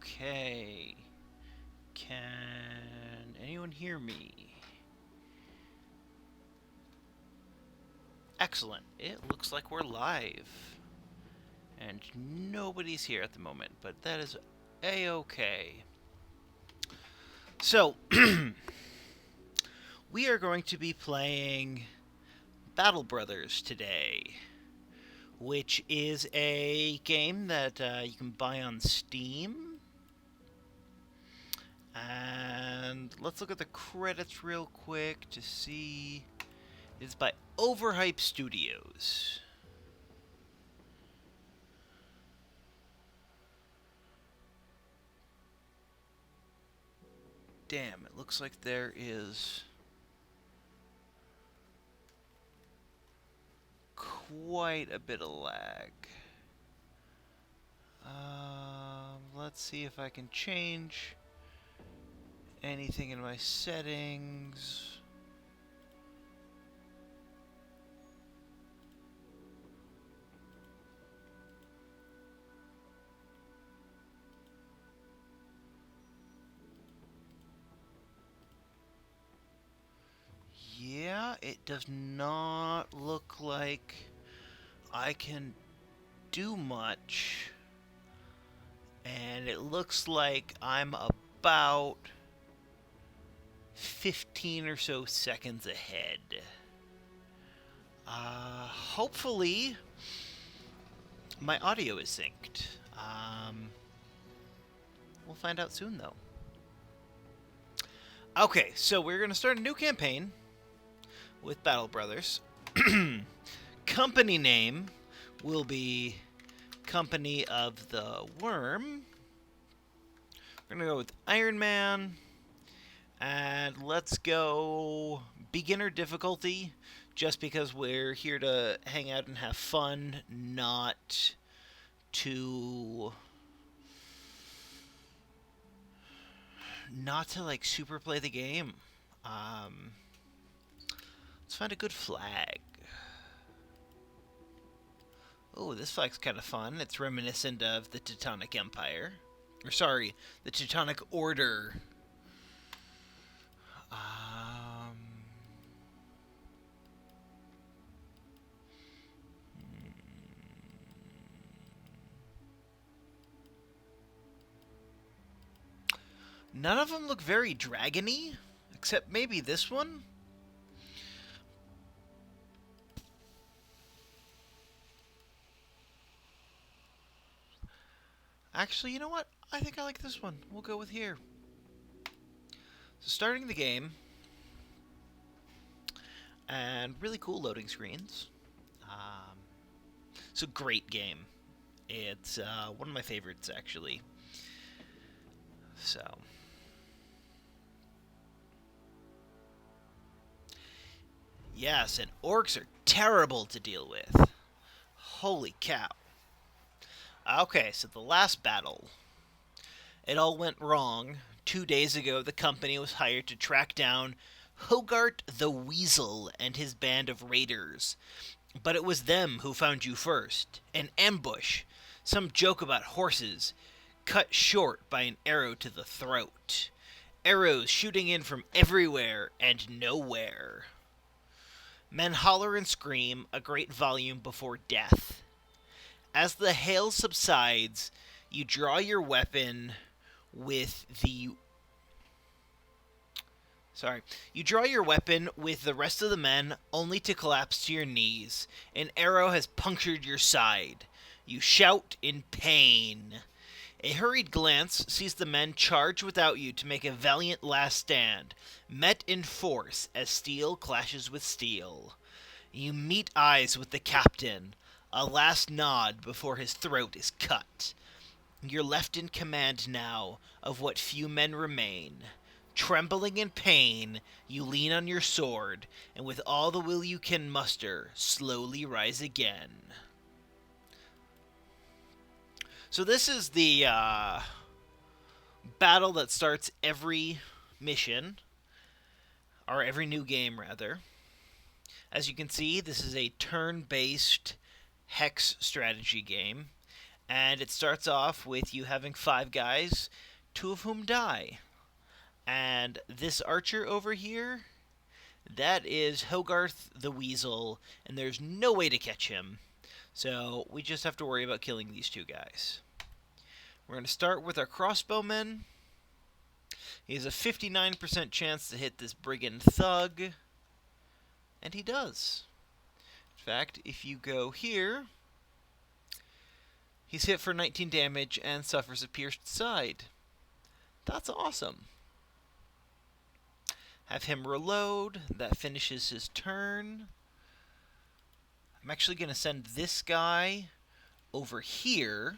Okay. Can anyone hear me? Excellent. It looks like we're live. And nobody's here at the moment, but that is a-okay. So, we are going to be playing Battle Brothers today, which is a game that you can buy on Steam. And let's look at the credits real quick to see. It's by Overhype Studios. Damn, it looks like there is quite a bit of lag. Let's see if I can change anything in my settings. Yeah, it does not look like I can do much. And it looks like I'm about 15 or so seconds ahead. Hopefully, my audio is synced. We'll find out soon, though. Okay, so we're going to start a new campaign with Battle Brothers. Company name will be Company of the Worm. We're going to go with Iron Man. And let's go beginner difficulty, just because we're here to hang out and have fun, not to like super play the game. Let's find a good flag. Oh, this flag's kind of fun. It's reminiscent of the Teutonic Empire. Or sorry, the Teutonic Order. None of them look very dragony, except maybe this one. Actually, you know what? I think I like this one. We'll go with here. So starting the game, and really cool loading screens. It's a great game. It's one of my favorites, actually. So, yes, and orcs are terrible to deal with. Holy cow. Okay, so the last battle. It all went wrong. 2 days ago, the company was hired to track down Hogarth the Weasel and his band of raiders. But it was them who found you first. An ambush. Some joke about horses. Cut short by an arrow to the throat. Arrows shooting in from everywhere and nowhere. Men holler and scream a great volume before death. As the hail subsides, you draw your weapon with the... You draw your weapon with the rest of the men, only to collapse to your knees. An arrow has punctured your side. You shout in pain. A hurried glance sees the men charge without you to make a valiant last stand, met in force as steel clashes with steel. You meet eyes with the captain, a last nod before his throat is cut. You're left in command now of what few men remain. Trembling in pain, you lean on your sword, and with all the will you can muster, slowly rise again. So this is the battle that starts every mission, or every new game, rather. As you can see, this is a turn-based hex strategy game, And it starts off with you having 5 guys, 2 of whom die. And this archer over here, that is Hogarth the Weasel, and there's no way to catch him. So we just have to worry about killing these 2 guys. We're going to start with our crossbowmen. He has a 59% chance to hit this brigand thug, and he does. In fact, if you go here, he's hit for 19 damage and suffers a pierced side. That's awesome. Have him reload. That finishes his turn. I'm actually going to send this guy over here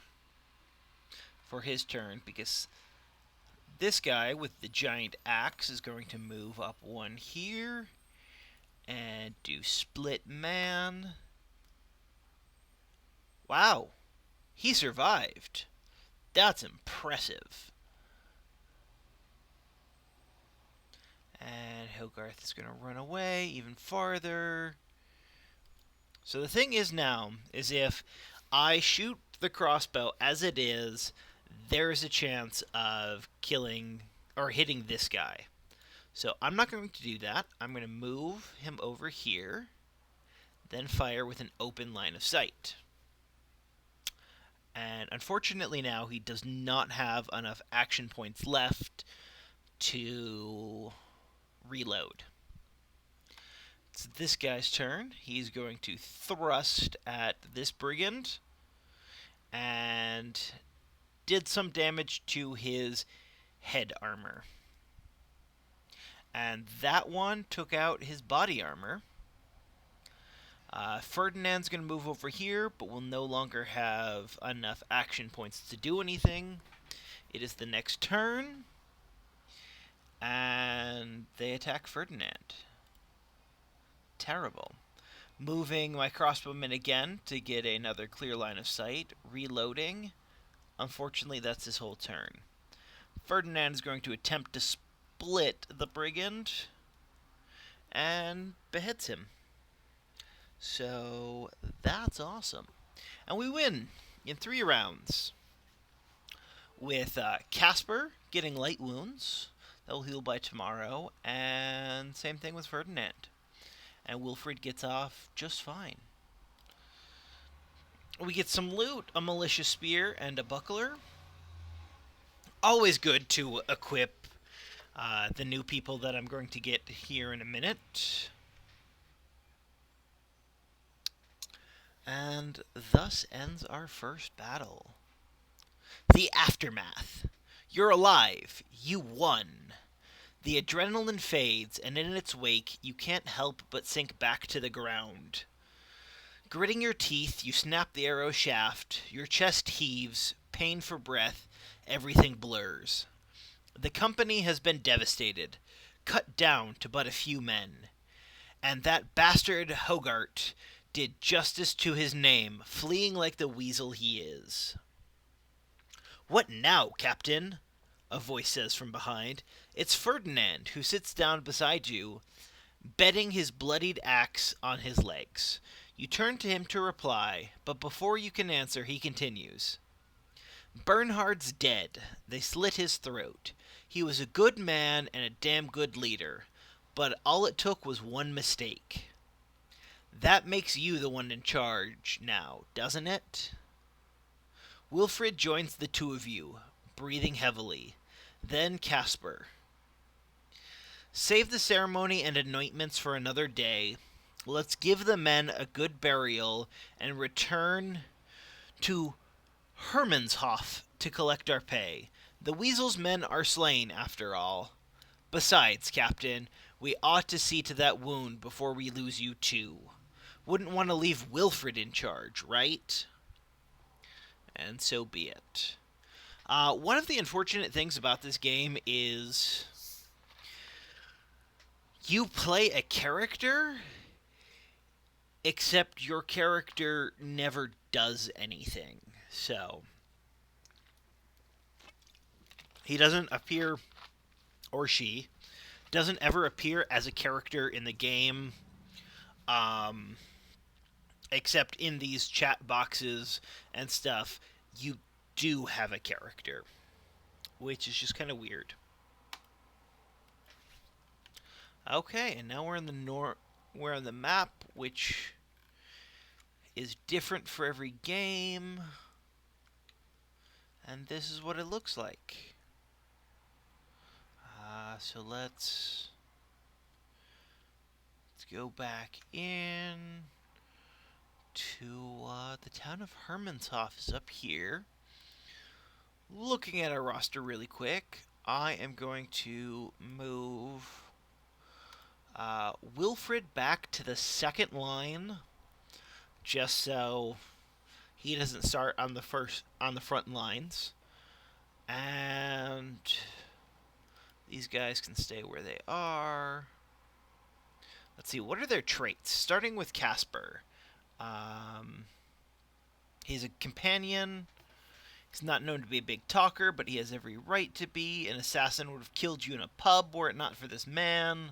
for his turn, because this guy with the giant axe is going to move up 1 here and do split man. Wow, he survived. That's impressive. And Hogarth is going to run away even farther. So the thing is now, is if I shoot the crossbow as it is, there's a chance of killing or hitting this guy. So I'm not going to do that. I'm going to move him over here, then fire with an open line of sight. And unfortunately now he does not have enough action points left to reload. It's this guy's turn. He's going to thrust at this brigand and did some damage to his head armor. And that one took out his body armor. Ferdinand's going to move over here, but will no longer have enough action points to do anything. It is the next turn, and they attack Ferdinand. Terrible. Moving my crossbowman again to get another clear line of sight. Reloading. Unfortunately, that's his whole turn. Ferdinand is going to attempt to split the brigand and beheads him. So that's awesome. And we win in 3 rounds. With Casper getting light wounds. That will heal by tomorrow. And same thing with Ferdinand. And Wilfred gets off just fine. We get some loot, a malicious spear and a buckler. Always good to equip the new people that I'm going to get here in a minute. And thus ends our first battle. The aftermath. You're alive. You won. The adrenaline fades, and in its wake, you can't help but sink back to the ground. Gritting your teeth, you snap the arrow shaft. Your chest heaves, pain for breath, everything blurs. The company has been devastated, cut down to but a few men. And that bastard Hogarth did justice to his name, fleeing like the weasel he is. "What now, Captain?" a voice says from behind. It's Ferdinand, who sits down beside you, bedding his bloodied axe on his legs. You turn to him to reply, but before you can answer, he continues. "Bernhard's dead. They slit his throat. He was a good man and a damn good leader, but all it took was one mistake. That makes you the one in charge now, doesn't it?" Wilfred joins the 2 of you, breathing heavily. Then Casper. "Save the ceremony and anointments for another day. Let's give the men a good burial and return to Hermannshof to collect our pay. The Weasel's men are slain, after all. Besides, Captain, we ought to see to that wound before we lose you too. Wouldn't want to leave Wilfred in charge, right?" And so be it. One of the unfortunate things about this game is you play a character, except your character never does anything. So he doesn't appear, or she doesn't ever appear as a character in the game, except in these chat boxes and stuff. you do have a character, which is just kind of weird. Okay, and now we're in we're on the map, which is different for every game, and this is what it looks like. So let's go back in to the town of Hermanshof is up here. Looking at our roster really quick, I am going to move Wilfred back to the second line, just so he doesn't start on the front lines, and these guys can stay where they are. Let's see, what are their traits? Starting with Casper. He's a companion. He's not known to be a big talker, but he has every right to be. An assassin would have killed you in a pub were it not for this man.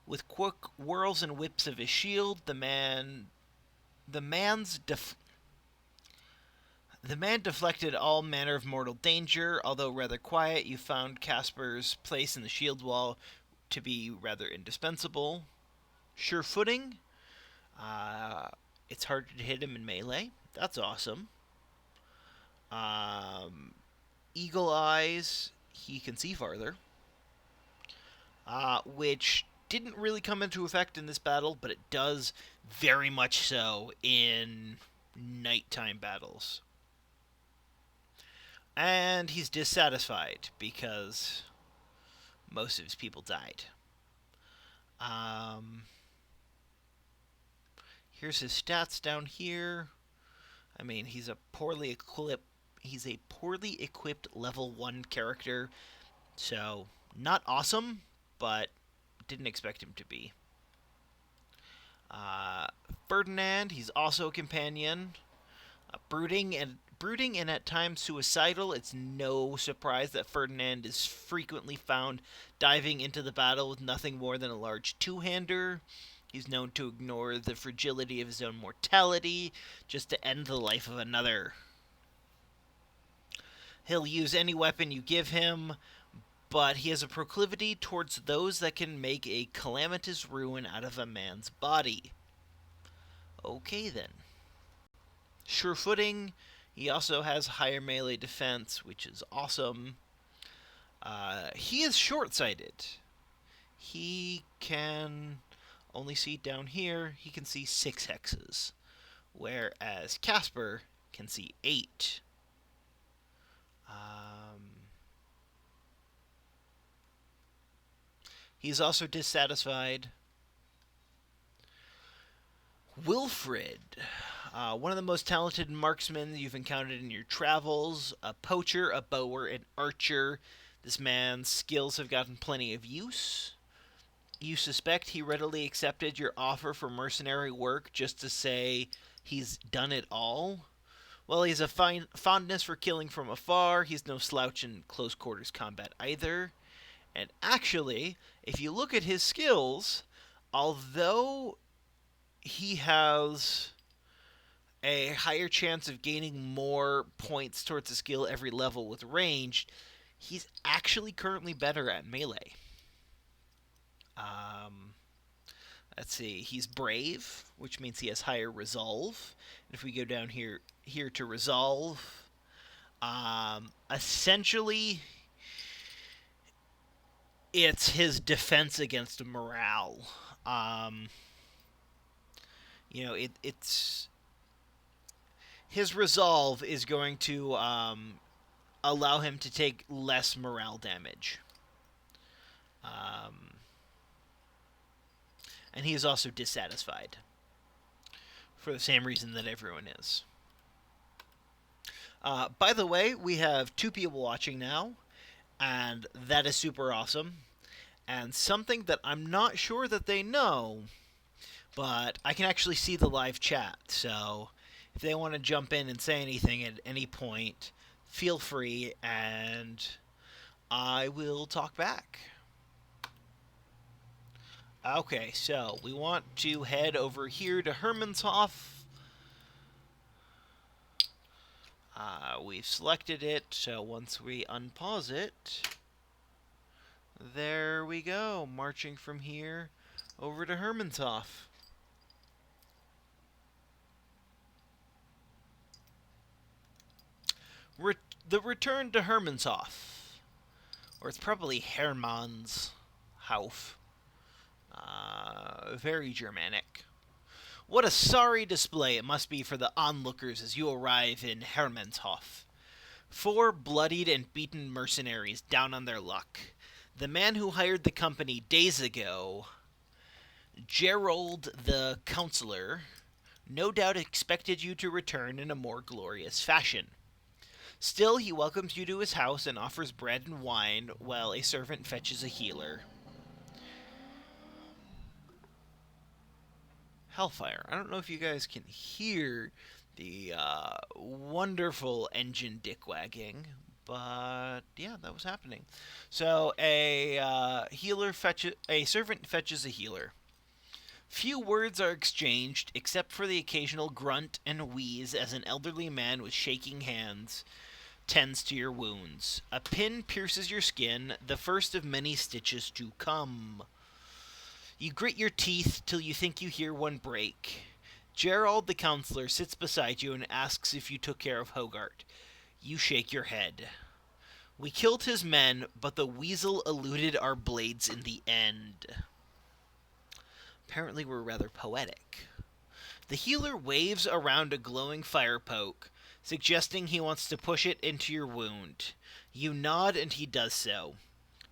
With quick whirls and whips of his shield, the man deflected all manner of mortal danger. Although rather quiet, you found Casper's place in the shield wall to be rather indispensable. Sure footing. It's harder to hit him in melee. That's awesome. Eagle eyes. He can see farther. Which didn't really come into effect in this battle, but it does very much so in nighttime battles. And he's dissatisfied because most of his people died. Here's his stats down here. I mean, he's a poorly equipped level 1 character, so not awesome, but didn't expect him to be. Ferdinand, he's also a companion. Brooding and at times suicidal. It's no surprise that Ferdinand is frequently found diving into the battle with nothing more than a large two-hander. He's known to ignore the fragility of his own mortality just to end the life of another. He'll use any weapon you give him, but he has a proclivity towards those that can make a calamitous ruin out of a man's body. Okay then. Sure footing. He also has higher melee defense, which is awesome. He is short-sighted. He can only see down here. He can see 6 hexes, whereas Casper can see 8. He's also dissatisfied. Wilfred, one of the most talented marksmen you've encountered in your travels, a poacher, a bower, an archer. This man's skills have gotten plenty of use. You suspect he readily accepted your offer for mercenary work just to say he's done it all. Well, he has a fondness for killing from afar. He's no slouch in close quarters combat either. And actually, if you look at his skills, although he has a higher chance of gaining more points towards a skill every level with ranged, he's actually currently better at melee. Let's see, he's brave, which means he has higher resolve. And if we go down here to resolve, essentially it's his defense against morale. It's his resolve is going to allow him to take less morale damage. And he is also dissatisfied for the same reason that everyone is. By the way, we have 2 people watching now, and that is super awesome. And something that I'm not sure that they know, but I can actually see the live chat, so if they want to jump in and say anything at any point, feel free, and I will talk back. Okay, so we want to head over here to Hermanshof. We've selected it, so once we unpause it, there we go, marching from here over to Hermanshof. The return to Hermanshof, or it's probably Hermannshof. Very Germanic. What a sorry display it must be for the onlookers as you arrive in Hermanshof. 4 bloodied and beaten mercenaries down on their luck. The man who hired the company days ago, Gerald the Counselor, no doubt expected you to return in a more glorious fashion. Still, he welcomes you to his house and offers bread and wine while a servant fetches a healer. Hellfire. I don't know if you guys can hear the wonderful engine dick wagging, but yeah, that was happening. So a servant fetches a healer. Few words are exchanged except for the occasional grunt and wheeze as an elderly man with shaking hands tends to your wounds. A pin pierces your skin, the first of many stitches to come. You grit your teeth till you think you hear one break. Gerald the counselor sits beside you and asks if you took care of Hogarth. You shake your head. We killed his men, but the weasel eluded our blades in the end. Apparently we're rather poetic. The healer waves around a glowing fire poke, suggesting he wants to push it into your wound. You nod and he does so.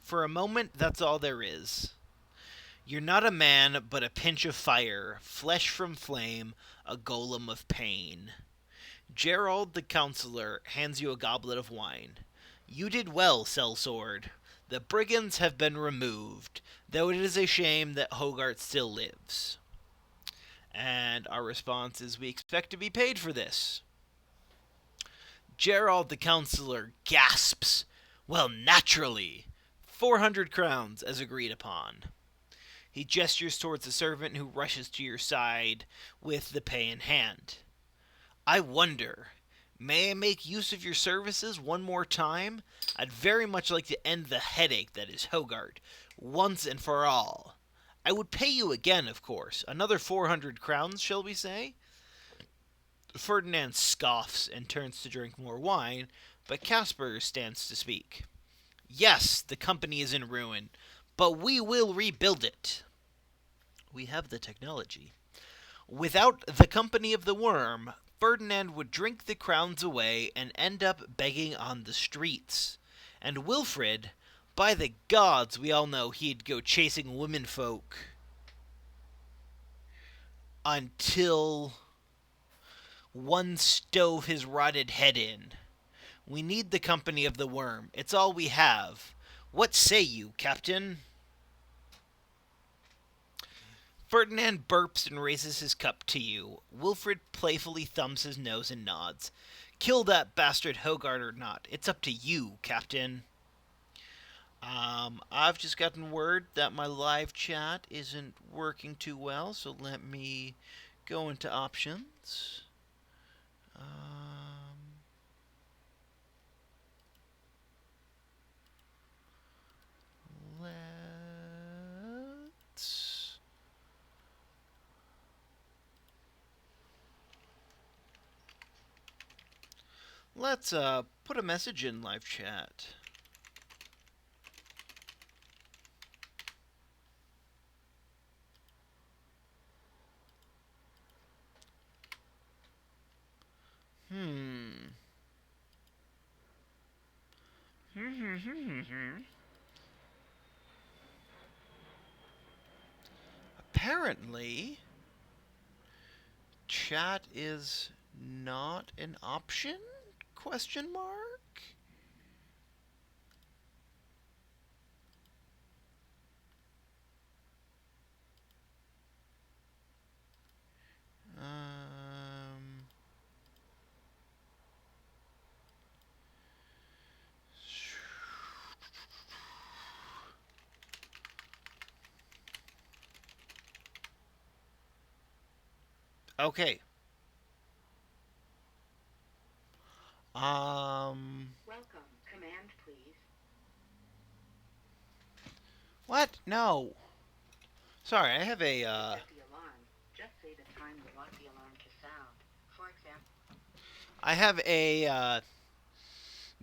For a moment, that's all there is. You're not a man, but a pinch of fire, flesh from flame, a golem of pain. Gerald the counselor hands you a goblet of wine. You did well, sellsword. The brigands have been removed, though it is a shame that Hogarth still lives. And our response is we expect to be paid for this. Gerald the counselor gasps. Well, naturally. 400 crowns, as agreed upon. He gestures towards the servant who rushes to your side with the pay in hand. I wonder, may I make use of your services one more time? I'd very much like to end the headache that is Hogarth, once and for all. I would pay you again, of course. Another 400 crowns, shall we say? Ferdinand scoffs and turns to drink more wine, but Caspar stands to speak. Yes, the company is in ruin, but we will rebuild it. We have the technology. Without the company of the worm, Ferdinand would drink the crowns away and end up begging on the streets. And Wilfred, by the gods, we all know he'd go chasing womenfolk until one stove his rotted head in. We need the company of the worm. It's all we have. What say you, Captain? Ferdinand burps and raises his cup to you. Wilfred playfully thumbs his nose and nods. Kill that bastard Hogarth or not. It's up to you, Captain. I've just gotten word that my live chat isn't working too well, so let me go into options. Let's put a message in live chat. Apparently, chat is not an option? Question mark? Okay. Welcome. Command, please. What? No. Sorry, I have To a, reset the alarm, just say the time you want the alarm to sound. For example, I have a,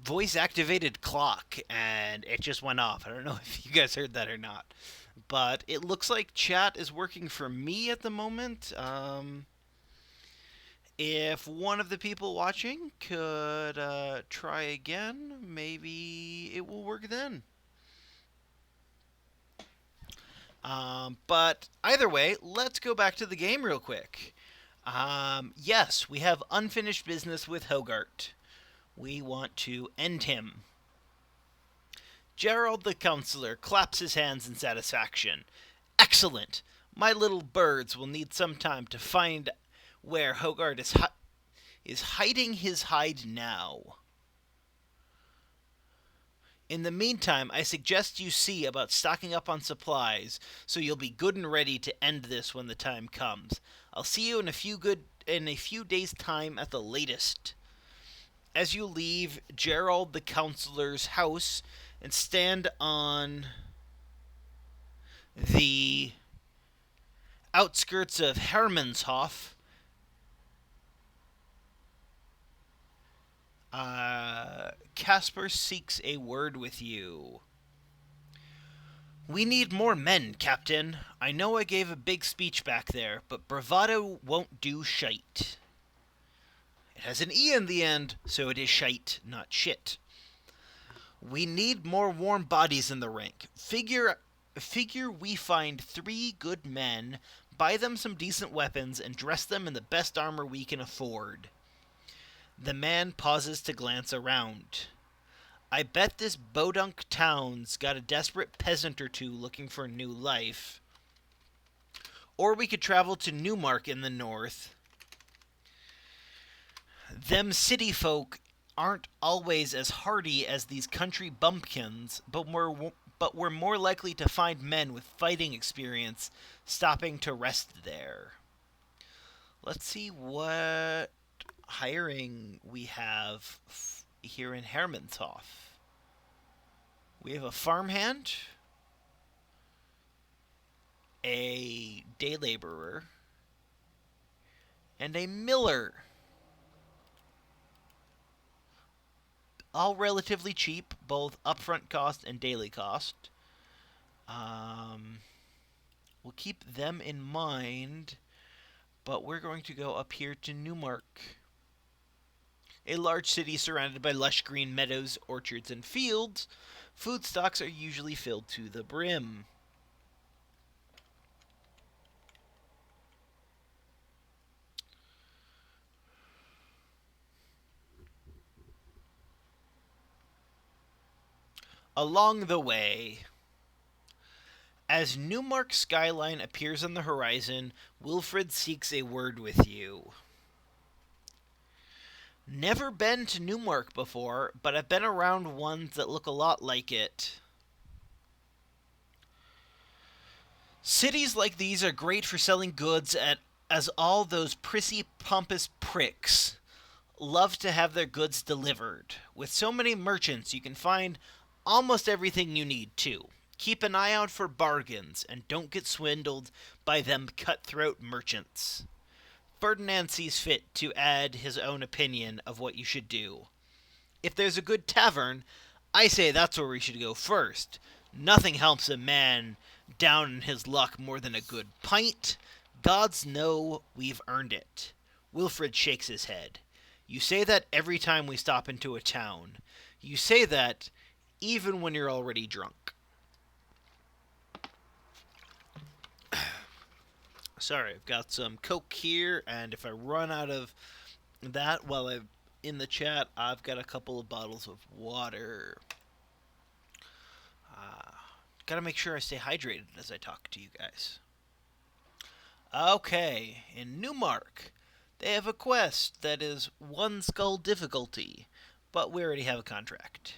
voice activated clock, and it just went off. I don't know if you guys heard that or not. But it looks like chat is working for me at the moment. If one of the people watching could try again, maybe it will work then. But either way, let's go back to the game real quick. Yes, we have unfinished business with Hogart. We want to end him. Gerald the counselor claps his hands in satisfaction. Excellent! My little birds will need some time to find where Hogart is hiding his hide now. In the meantime, I suggest you see about stocking up on supplies so you'll be good and ready to end this when the time comes. I'll see you in a few days' time at the latest. As you leave Gerald the counselor's house and stand on the outskirts of Hermanshof, Casper seeks a word with you. We need more men, Captain. I know I gave a big speech back there, but bravado won't do shite. It has an E in the end, so it is shite, not shit. We need more warm bodies in the rank. Figure we find 3 good men, buy them some decent weapons, and dress them in the best armor we can afford. The man pauses to glance around. I bet this Bodunk town's got a desperate peasant or two looking for a new life. Or we could travel to Newmark in the north. Them city folk aren't always as hardy as these country bumpkins, but we're more likely to find men with fighting experience stopping to rest there. Let's see what hiring we have here in Hermanshof. We have a farmhand, a day laborer, and a miller. All relatively cheap, both upfront cost and daily cost. Um, we'll keep them in mind, but we're going to go up here to Newmark, a large city surrounded by lush green meadows, orchards, and fields. Food stocks are usually filled to the brim. Along the way, as Newmark's skyline appears on the horizon, Wilfred seeks a word with you. Never been to Newmark before, but I've been around ones that look a lot like it. Cities like these are great for selling goods as all those prissy, pompous pricks love to have their goods delivered. With so many merchants, you can find almost everything you need, too. Keep an eye out for bargains, and don't get swindled by them cutthroat merchants. Ferdinand sees fit to add his own opinion of what you should do. If there's a good tavern, I say that's where we should go first. Nothing helps a man down in his luck more than a good pint. Gods know we've earned it. Wilfred shakes his head. You say that every time we stop into a town. You say that even when you're already drunk. Sorry, I've got some Coke here, and if I run out of that while I'm in the chat, I've got a couple of bottles of water. Gotta make sure I stay hydrated as I talk to you guys. Okay, in Newmark, they have a quest that is one skull difficulty, but we already have a contract.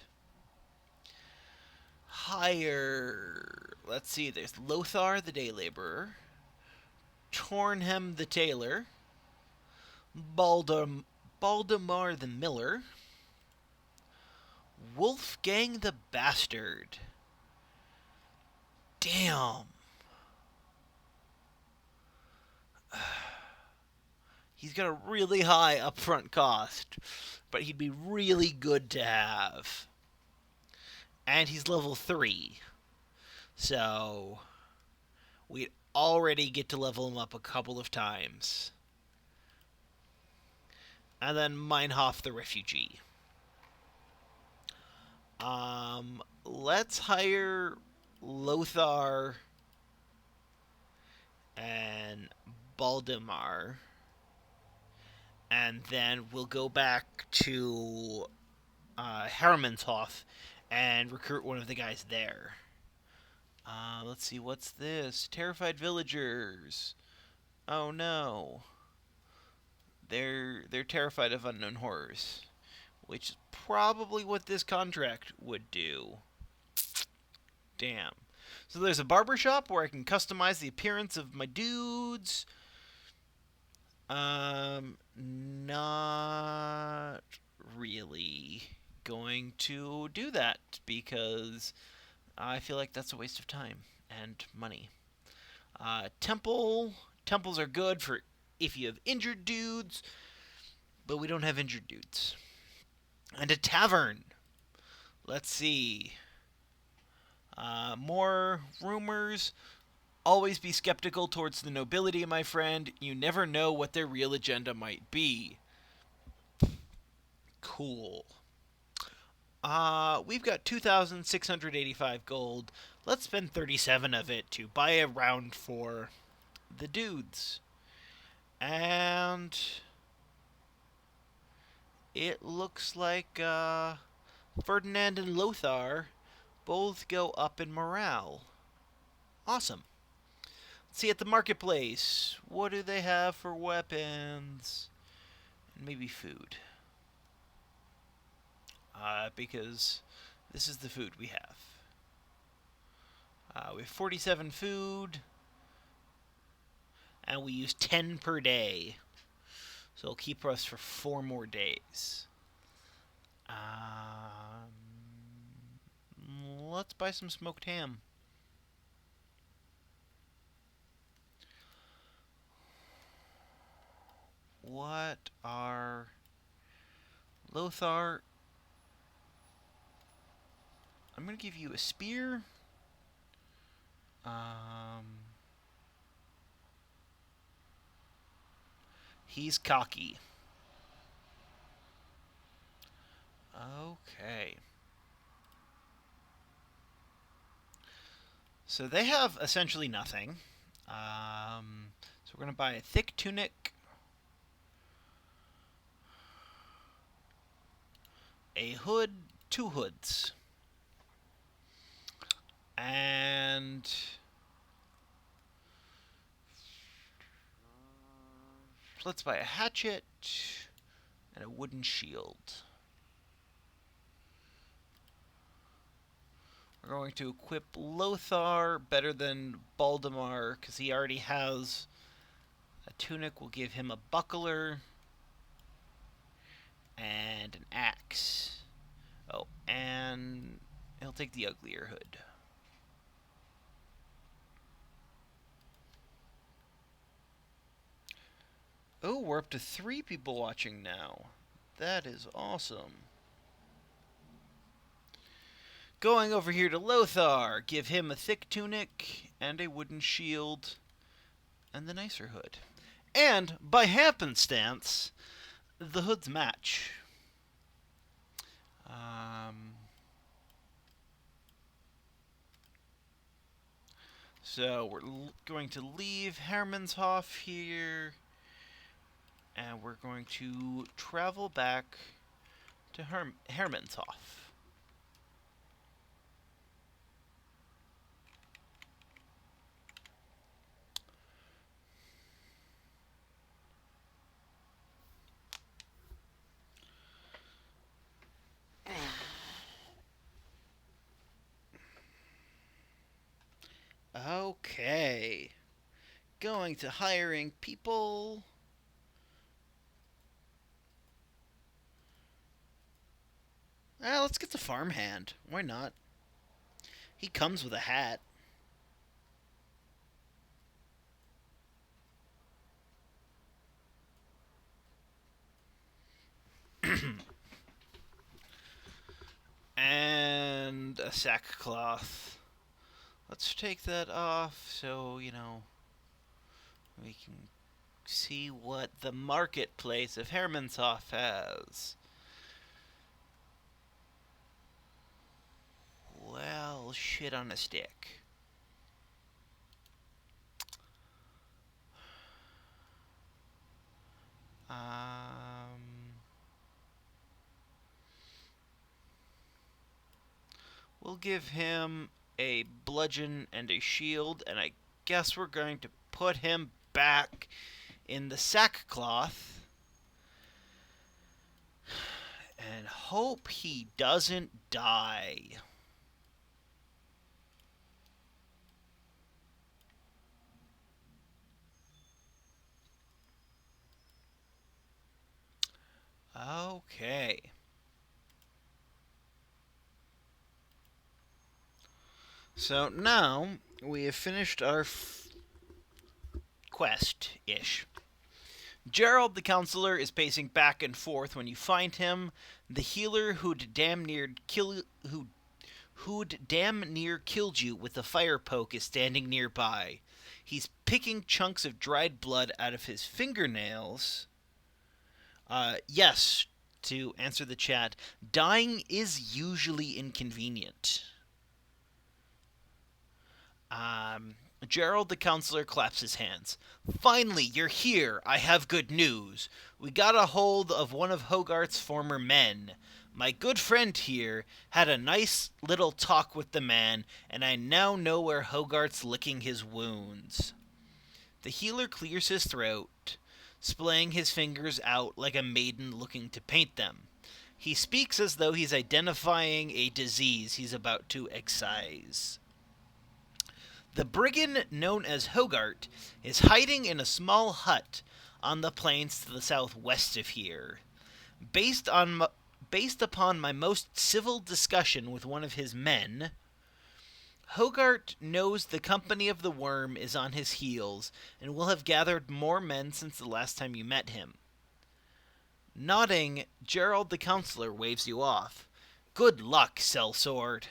Hire. Let's see, there's Lothar the day laborer, Tornhem the tailor, Baldemar the miller, Wolfgang the Bastard. Damn. He's got a really high upfront cost, but he'd be really good to have. And he's level 3, so we'd already get to level him up a couple of times. And then Meinhof the Refugee. Let's hire Lothar and Baldemar, and then we'll go back to Hermannshof and recruit one of the guys there. Let's see, what's this? Terrified villagers. Oh no. They're terrified of unknown horrors, which is probably what this contract would do. Damn. So there's a barber shop where I can customize the appearance of my dudes. Not really going to do that because I feel like that's a waste of time and money. Temples are good for if you have injured dudes, but we don't have injured dudes. And a tavern. Let's see. More rumors. Always be skeptical towards the nobility, my friend. You never know what their real agenda might be. Cool. We've got 2,685 gold. Let's spend 37 of it to buy a round for the dudes. And it looks like Ferdinand and Lothar both go up in morale. Awesome. Let's see at the marketplace. What do they have for weapons? And maybe food. Because this is the food we have. We have 47 food, and we use 10 per day. So it'll keep us for 4 more days. Let's buy some smoked ham. What are Lothar? I'm gonna give you a spear. He's cocky. Okay. So they have essentially nothing. So we're going to buy a thick tunic, a hood, 2 hoods, and let's buy a hatchet and a wooden shield. We're going to equip Lothar better than Baldemar because he already has a tunic. We'll give him a buckler and an axe. Oh, and he'll take the uglier hood. Oh, we're up to 3 people watching now. That is awesome. Going over here to Lothar, give him a thick tunic and a wooden shield and the nicer hood. And, by happenstance, the hoods match. So we're going to leave Hermannshof here, and we're going to travel back to Hermannshof. Okay. Going to hiring people. Let's get the farmhand. Why not? He comes with a hat. And a sackcloth. Let's take that off so, we can see what the marketplace of Hermanshof has. Well, shit on a stick. We'll give him a bludgeon and a shield, and I guess we're going to put him back in the sackcloth and hope he doesn't die. Okay. So now we have finished our quest-ish. Gerald the counselor is pacing back and forth when you find him. The healer who'd damn near killed you with a fire poke is standing nearby. He's picking chunks of dried blood out of his fingernails. Yes, to answer the chat, dying is usually inconvenient. Gerald the counselor claps his hands. Finally, you're here. I have good news. We got a hold of one of Hogarth's former men. My good friend here had a nice little talk with the man, and I now know where Hogarth's licking his wounds. The healer clears his throat, splaying his fingers out like a maiden looking to paint them. He speaks as though he's identifying a disease he's about to excise. The brigand known as Hogarth is hiding in a small hut on the plains to the southwest of here. Based upon my most civil discussion with one of his men, Hogarth knows the company of the worm is on his heels and will have gathered more men since the last time you met him. Nodding, Gerald the counselor waves you off. Good luck, sellsword.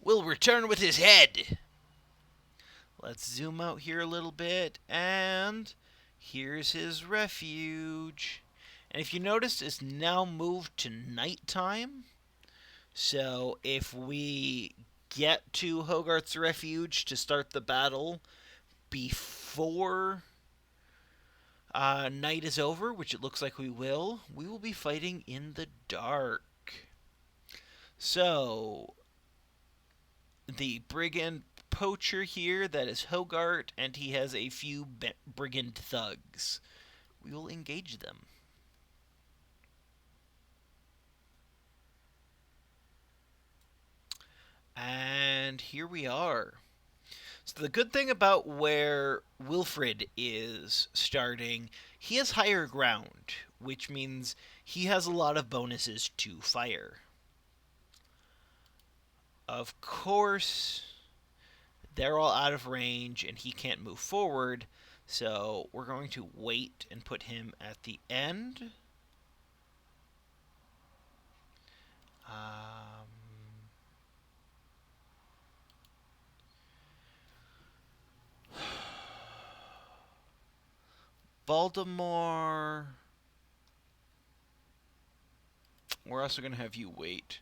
We'll return with his head. Let's zoom out here a little bit, and here's his refuge. And if you notice, it's now moved to nighttime. So if we get to Hogarth's refuge to start the battle before night is over, which it looks like we will be fighting in the dark. So the brigand poacher here, that is Hogarth, and he has a few brigand thugs. We will engage them. And here we are. So the good thing about where Wilfred is starting, he has higher ground, which means he has a lot of bonuses to fire. Of course, they're all out of range and he can't move forward, so we're going to wait and put him at the end. Baltimore. We're also going to have you wait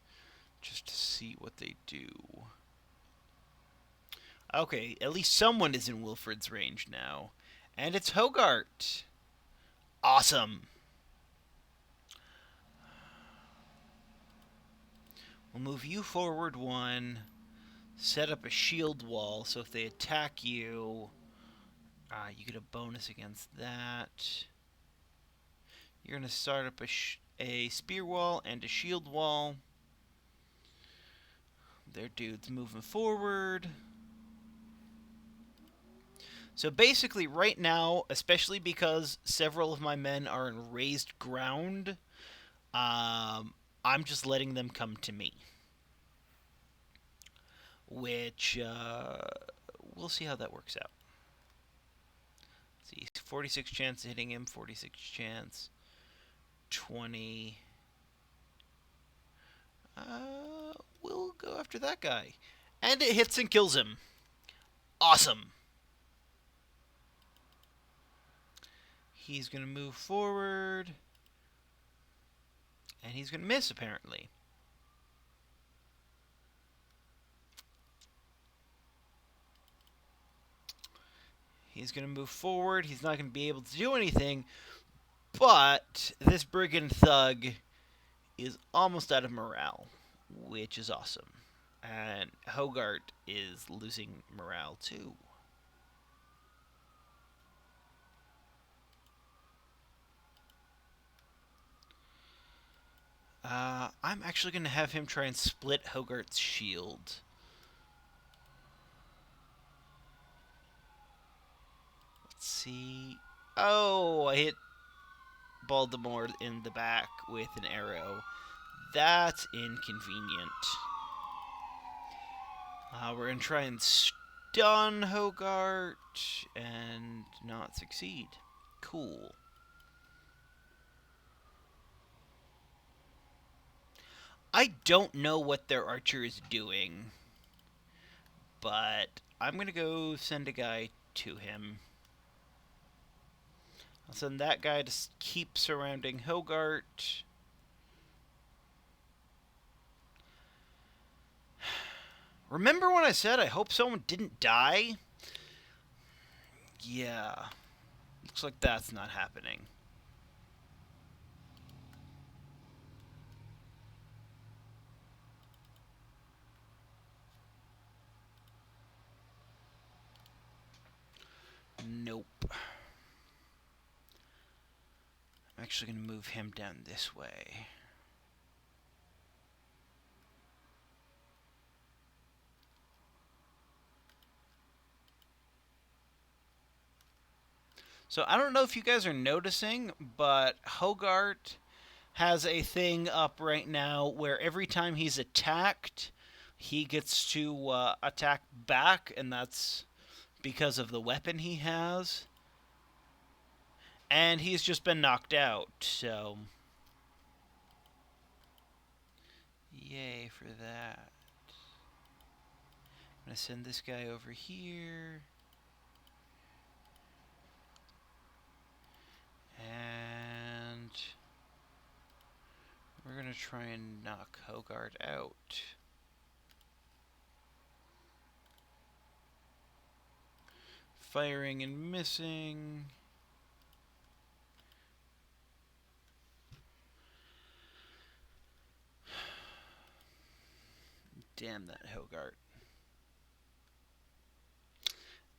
just to see what they do. Okay, at least someone is in Wilfred's range now. And it's Hogarth. Awesome. We'll move you forward one. Set up a shield wall, so if they attack you, you get a bonus against that. You're going to start up a spear wall and a shield wall. Their dude's moving forward. So basically right now, especially because several of my men are in raised ground, I'm just letting them come to me. Which, we'll see how that works out. Let's see, 46 chance of hitting him, 46 chance, 20. We'll go after that guy. And it hits and kills him. Awesome. He's going to move forward. And he's going to miss, apparently. He's going to move forward. He's not going to be able to do anything. But this brigand thug is almost out of morale, which is awesome. And Hogarth is losing morale too. I'm actually going to have him try and split Hogarth's shield. Let's see. Oh, I hit Baltimore in the back with an arrow. That's inconvenient. We're going to try and stun Hogarth and not succeed. Cool. I don't know what their archer is doing, but I'm going to go send a guy to him. I'll send that guy to keep surrounding Hogarth. Remember when I said I hope someone didn't die? Yeah. Looks like that's not happening. Nope. I'm actually going to move him down this way. So I don't know if you guys are noticing, but Hogarth has a thing up right now where every time he's attacked, he gets to attack back, and that's because of the weapon he has. And he's just been knocked out, so yay for that. I'm going to send this guy over here. And we're going to try and knock Hogarth out. Firing and missing. Damn that Hogarth.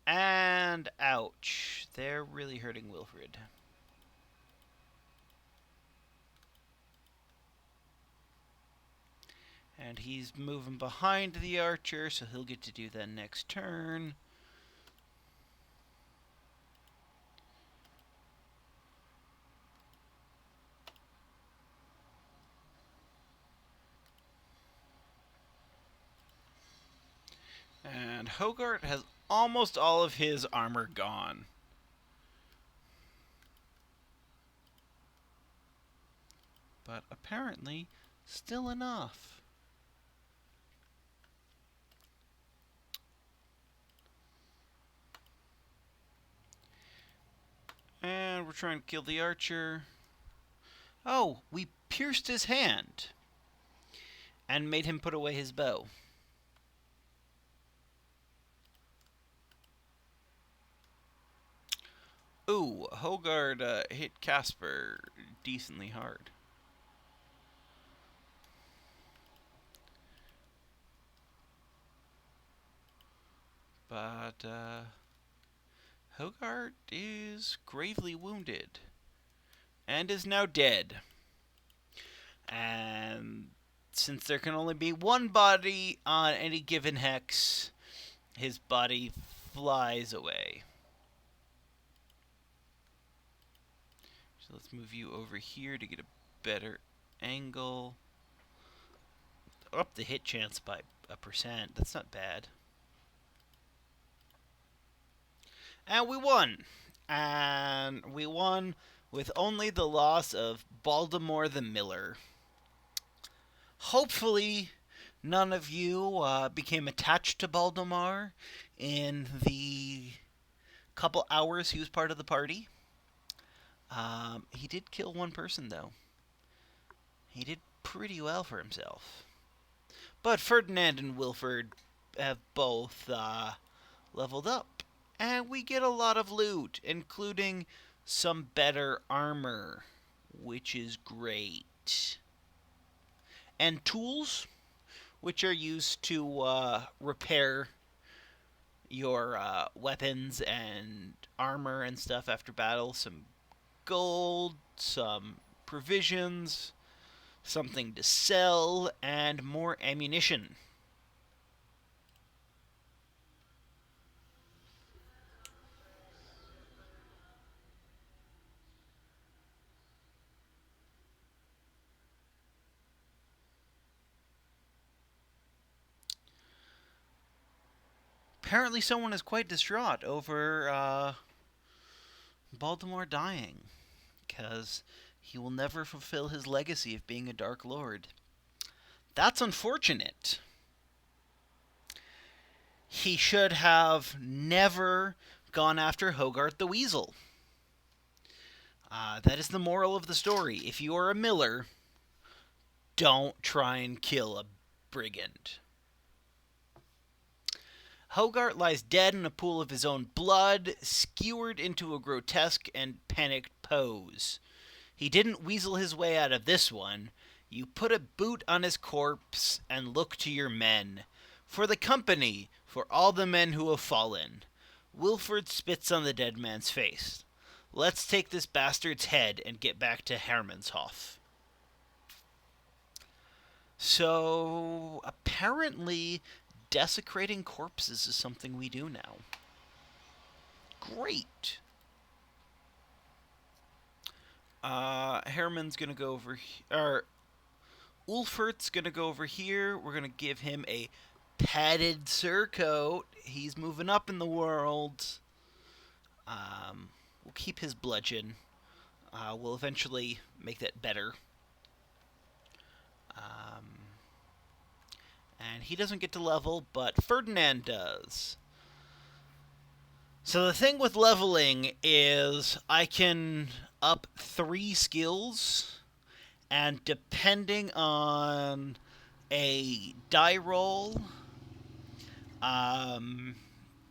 And ouch. They're really hurting Wilfred. And he's moving behind the archer, so he'll get to do that next turn. And Hogarth has almost all of his armor gone. But apparently, still enough. And we're trying to kill the archer. Oh, we pierced his hand and made him put away his bow. Ooh, Hogarth hit Casper decently hard. But Hogarth is gravely wounded and is now dead. And since there can only be one body on any given hex, his body flies away. So let's move you over here to get a better angle. Up the hit chance by 1%. That's not bad. And we won. And we won with only the loss of Baltimore the Miller. Hopefully, none of you became attached to Baltimore in the couple hours he was part of the party. He did kill one person, though. He did pretty well for himself. But Ferdinand and Wilford have both leveled up. And we get a lot of loot, including some better armor, which is great. And tools, which are used to repair your weapons and armor and stuff after battle. Some gold, some provisions, something to sell, and more ammunition. Apparently, someone is quite distraught over Baltimore dying, because he will never fulfill his legacy of being a Dark Lord. That's unfortunate. He should have never gone after Hogarth the Weasel. That is the moral of the story. If you are a miller, don't try and kill a brigand. Hogarth lies dead in a pool of his own blood, skewered into a grotesque and panicked pose. He didn't weasel his way out of this one. You put a boot on his corpse and look to your men. For the company, for all the men who have fallen. Wilford spits on the dead man's face. Let's take this bastard's head and get back to Hermannshof. So, apparently, desecrating corpses is something we do now. Great. Herman's gonna go over here. Ulfert's gonna go over here. We're gonna give him a padded surcoat. He's moving up in the world. We'll keep his bludgeon. We'll eventually make that better. And he doesn't get to level, but Ferdinand does. So the thing with leveling is I can up 3 skills, and depending on a die roll,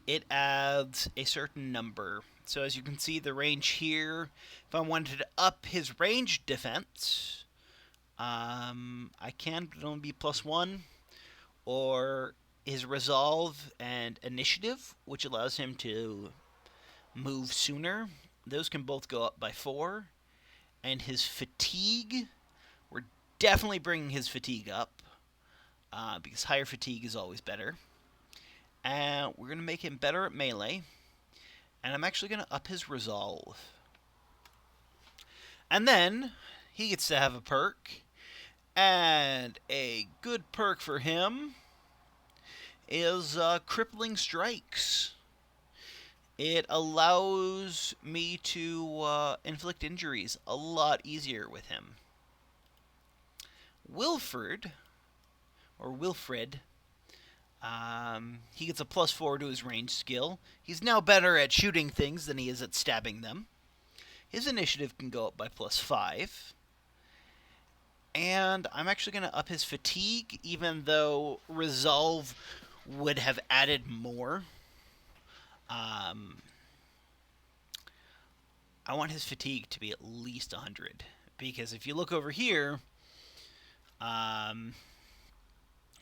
it adds a certain number. So as you can see, the range here, if I wanted to up his range defense, I can, but it'll only be +1, or his resolve and initiative, which allows him to move sooner. Those can both go up by 4. And his fatigue, we're definitely bringing his fatigue up, because higher fatigue is always better. And we're going to make him better at melee. And I'm actually going to up his resolve. And then he gets to have a perk. And a good perk for him is Crippling Strikes. It allows me to inflict injuries a lot easier with him. Wilfred, he gets a +4 to his range skill. He's now better at shooting things than he is at stabbing them. His initiative can go up by +5. And I'm actually going to up his fatigue, even though resolve would have added more. I want his fatigue to be at least 100. Because if you look over here,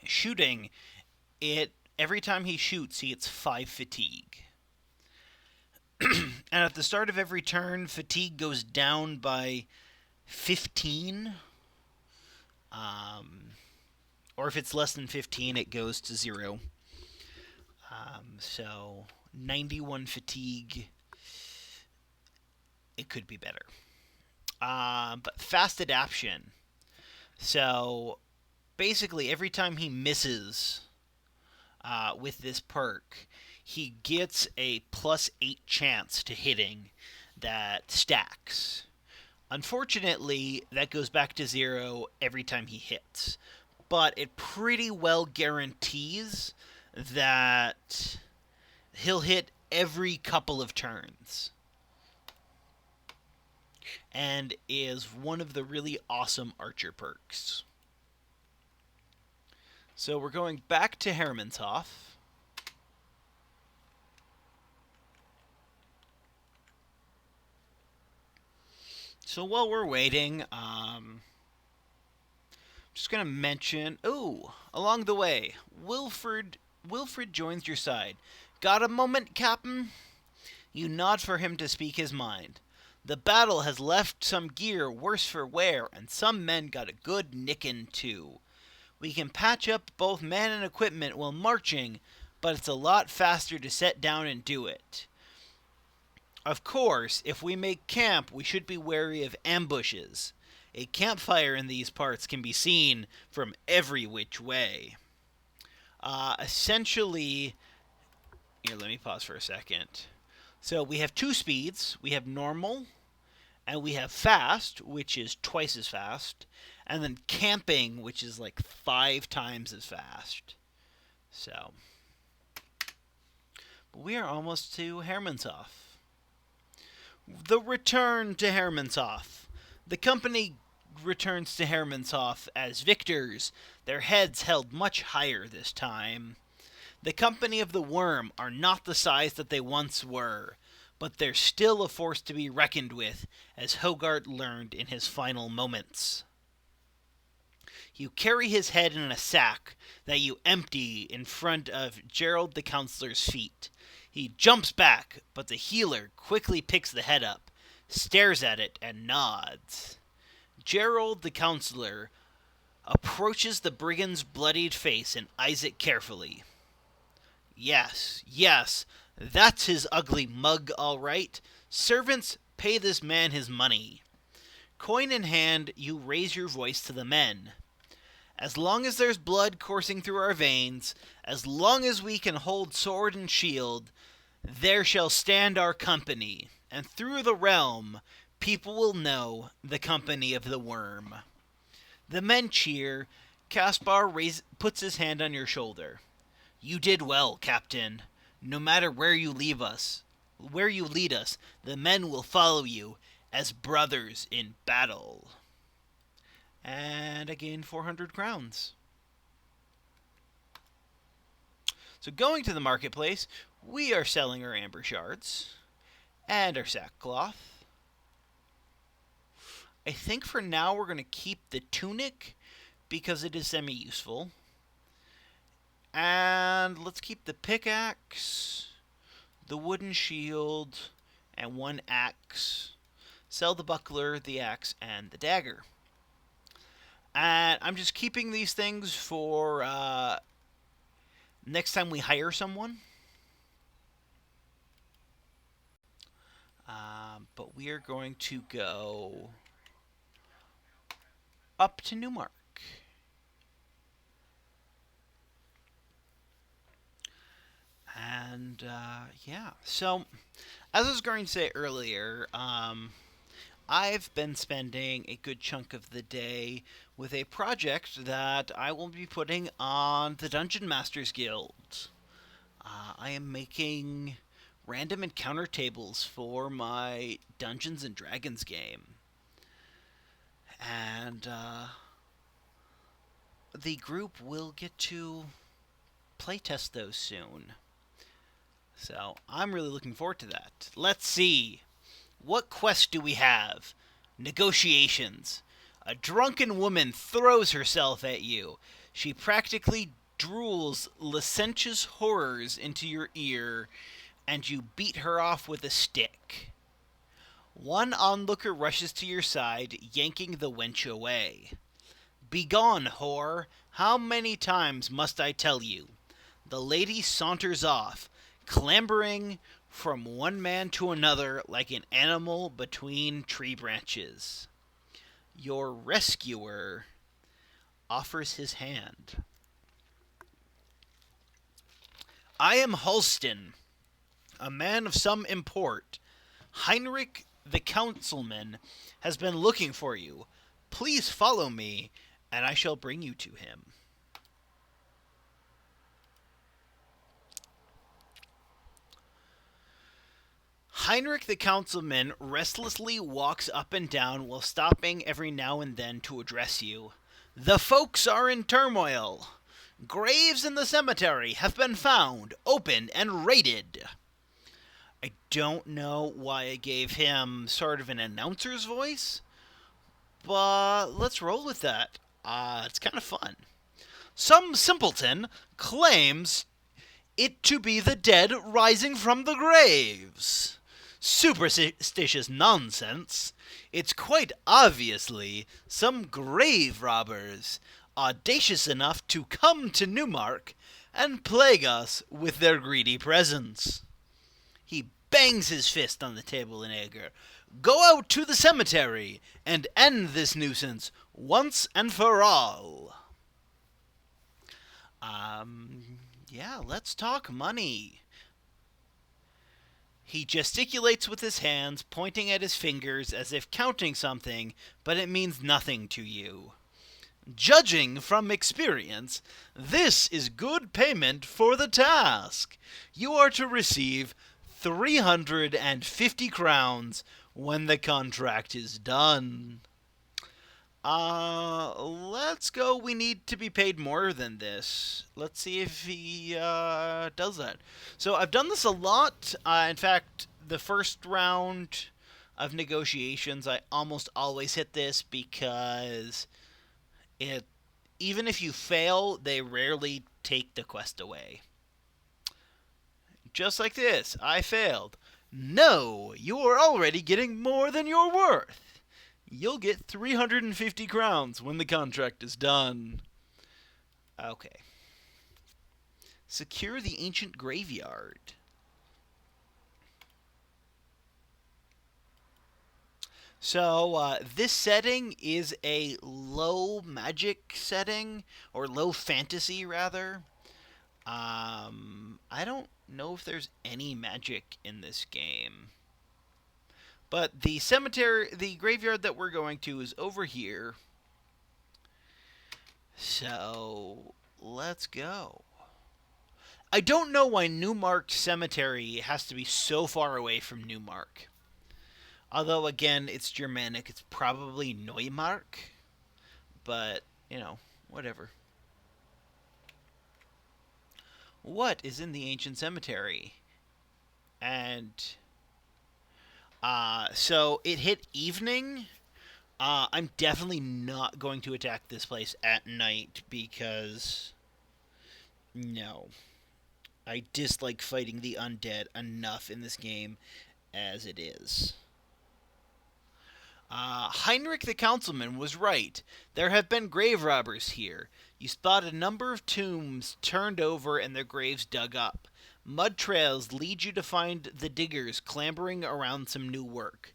shooting, every time he shoots, he gets 5 fatigue. And at the start of every turn, fatigue goes down by 15. Or if it's less than 15, it goes to 0. So 91 fatigue, it could be better. But fast adaption. So basically every time he misses with this perk, he gets a +8 chance to hitting that stacks. Unfortunately, that goes back to 0 every time he hits, but it pretty well guarantees that he'll hit every couple of turns, and is one of the really awesome archer perks. So we're going back to Hermannshof. So while we're waiting, just gonna mention. Oh, along the way, Wilfred joins your side. Got a moment, Captain? You nod for him to speak his mind. The battle has left some gear worse for wear, and some men got a good nickin' too. We can patch up both men and equipment while marching, but it's a lot faster to set down and do it. Of course, if we make camp, we should be wary of ambushes. A campfire in these parts can be seen from every which way. Essentially, here, let me pause for a second. So we have 2 speeds. We have normal, and we have fast, which is twice as fast, and then camping, which is like 5 times as fast. So, but we are almost to Hermannshof. The return to Hermannshof. The company returns to Hermannshof as victors, their heads held much higher this time. The company of the Worm are not the size that they once were, but they're still a force to be reckoned with, as Hogarth learned in his final moments. You carry his head in a sack that you empty in front of Gerald the Counselor's feet. He jumps back, but the healer quickly picks the head up, stares at it, and nods. Gerald the Counselor approaches the brigand's bloodied face and eyes it carefully. Yes, that's his ugly mug, all right. Servants, pay this man his money. Coin in hand, you raise your voice to the men. As long as there's blood coursing through our veins, as long as we can hold sword and shield, there shall stand our company, and through the realm people will know the company of the Worm. The men cheer. Caspar puts his hand on your shoulder. You did well, Captain. No matter where you lead us, the men will follow you as brothers in battle. And I gained 400 crowns. So going to the marketplace, we are selling our amber shards and our sackcloth. I think for now we're going to keep the tunic because it is semi-useful. And let's keep the pickaxe, the wooden shield, and 1 axe. Sell the buckler, the axe, and the dagger. And I'm just keeping these things for next time we hire someone. But we are going to go up to Newmark. And yeah, so as I was going to say earlier, I've been spending a good chunk of the day with a project that I will be putting on the Dungeon Masters Guild. I am making random encounter tables for my Dungeons and Dragons game. And the group will get to playtest those soon. So I'm really looking forward to that. Let's see. What quest do we have? Negotiations. A drunken woman throws herself at you. She practically drools licentious horrors into your ear, and you beat her off with a stick. One onlooker rushes to your side, yanking the wench away. Begone, whore! How many times must I tell you? The lady saunters off, clambering from one man to another like an animal between tree branches. Your rescuer offers his hand. I am Halston, a man of some import. Heinrich the councilman has been looking for you. Please follow me, and I shall bring you to him. Heinrich the councilman restlessly walks up and down while stopping every now and then to address you. The folks are in turmoil. Graves in the cemetery have been found, opened, and raided. I don't know why I gave him sort of an announcer's voice, but let's roll with that. It's kind of fun. Some simpleton claims it to be the dead rising from the graves. Superstitious nonsense. It's quite obviously some grave robbers, audacious enough to come to Newmark and plague us with their greedy presence. He bangs his fist on the table in anger. Go out to the cemetery and end this nuisance once and for all. Yeah, let's talk money. He gesticulates with his hands, pointing at his fingers as if counting something, but it means nothing to you. Judging from experience, this is good payment for the task. You are to receive 350 crowns when the contract is done. Let's go. We need to be paid more than this. Let's see if he does that. So I've done this a lot. In fact, the first round of negotiations, I almost always hit this because it, even if you fail, they rarely take the quest away. Just like this, I failed. No, you are already getting more than you're worth. You'll get 350 crowns when the contract is done. Okay. Secure the ancient graveyard. So, this setting is a low magic setting, or low fantasy, rather. I don't know if there's any magic in this game. But the cemetery, the graveyard that we're going to is over here. So, let's go. I don't know why Newmark Cemetery has to be so far away from Newmark. Although, again, it's Germanic, it's probably Neumark. But, whatever. What is in the ancient cemetery? And so it hit evening. I'm definitely not going to attack this place at night because no. I dislike fighting the undead enough in this game as it is. Heinrich the councilman was right. There have been grave robbers here. You spot a number of tombs turned over and their graves dug up. Mud trails lead you to find the diggers clambering around some new work.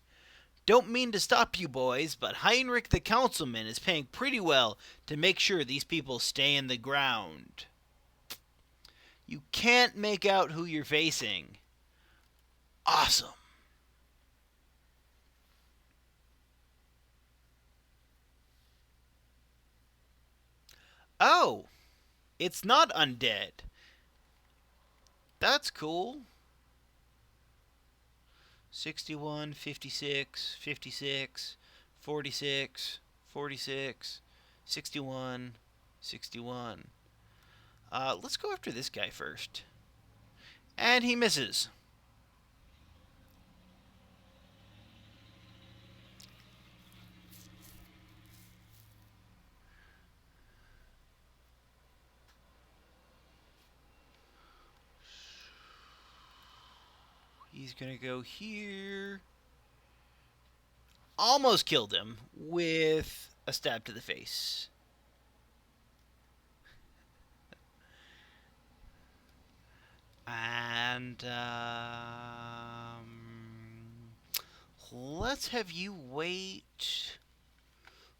Don't mean to stop you boys, but Heinrich the councilman is paying pretty well to make sure these people stay in the ground. You can't make out who you're facing. Awesome. Oh, it's not undead. That's cool. 61, 56, 56, 46, 46, 61, 61. Let's go after this guy first. And he misses. He's gonna go here. Almost killed him with a stab to the face. And let's have you wait.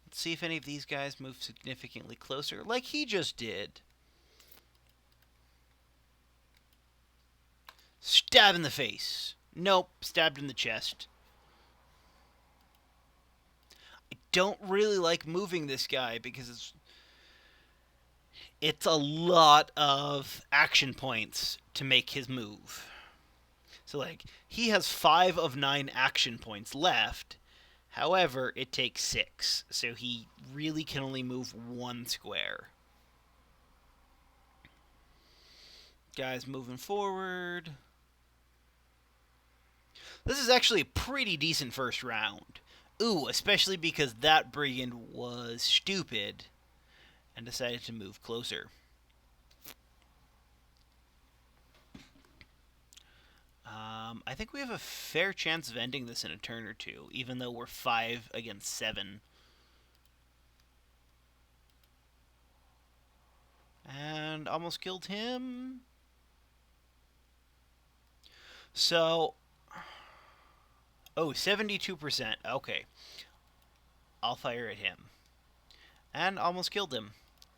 Let's Let's see if any of these guys move significantly closer, like he just did. Stab in the face. Nope, stabbed in the chest. I don't really like moving this guy because it's a lot of action points to make his move. So, like, he has 5 of 9 action points left. However, it takes 6. So he really can only move 1 square. Guys moving forward. This is actually a pretty decent first round. Ooh, especially because that brigand was stupid and decided to move closer. I think we have a fair chance of ending this in a turn or two, even though we're 5 against 7. And almost killed him. So, oh, 72%. Okay. I'll fire at him. And almost killed him.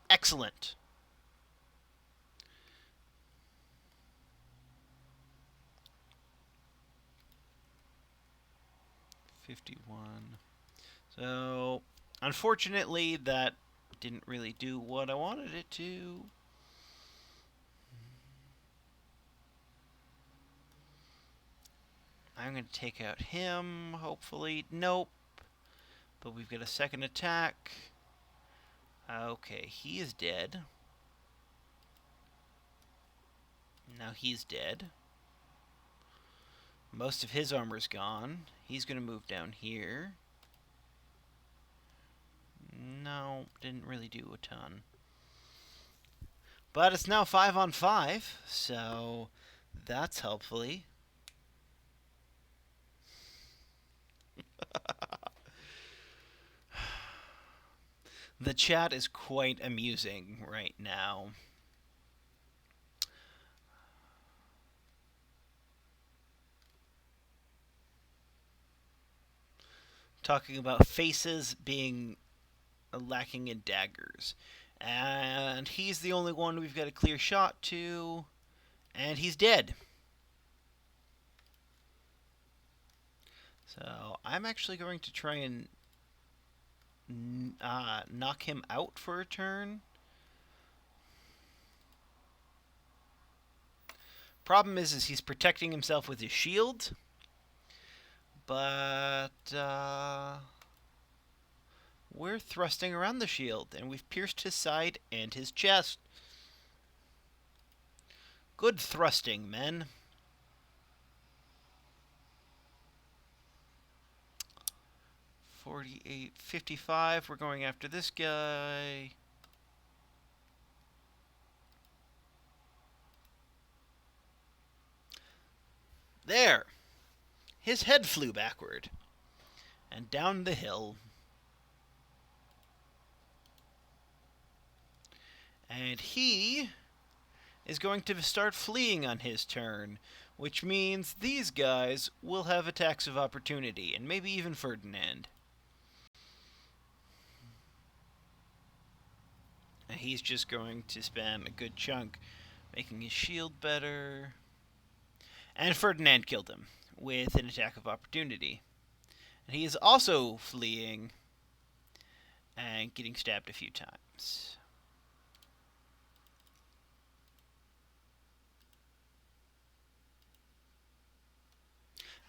Excellent. $51. So, unfortunately, that didn't really do what I wanted it to. I'm going to take out him, hopefully. Nope. But we've got a second attack. Okay, he is dead. Now he's dead. Most of his armor's gone. He's going to move down here. No, didn't really do a ton. But it's now 5 on 5, so that's helpfully. The chat is quite amusing right now. Talking about faces being lacking in daggers. And he's the only one we've got a clear shot to. And he's dead. So I'm actually going to try and knock him out for a turn. Problem is he's protecting himself with his shield. But we're thrusting around the shield, and we've pierced his side and his chest. Good thrusting, men. $48, $55. We're going after this guy. There! His head flew backward. And down the hill. And he is going to start fleeing on his turn, which means these guys will have attacks of opportunity, and maybe even Ferdinand. And he's just going to spam a good chunk, making his shield better. And Ferdinand killed him with an attack of opportunity. And he is also fleeing and getting stabbed a few times.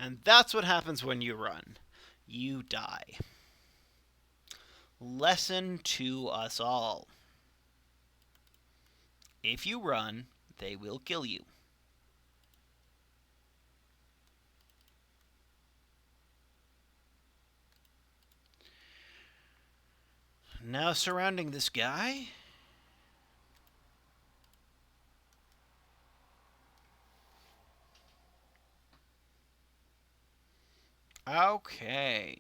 And that's what happens when you run. You die. Lesson to us all. If you run, they will kill you. Now surrounding this guy. Okay.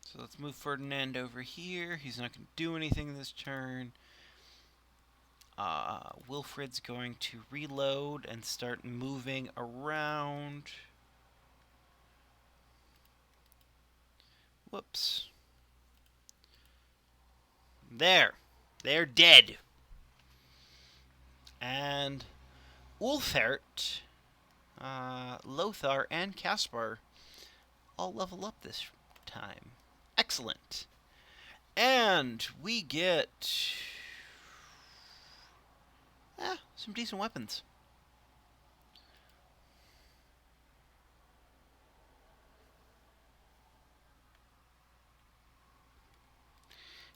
So let's move Ferdinand over here. He's not going to do anything this turn. Wilfred's going to reload and start moving around. Whoops. There. They're dead. And Ulfhert, Lothar, and Caspar all level up this time. Excellent. And we get some decent weapons.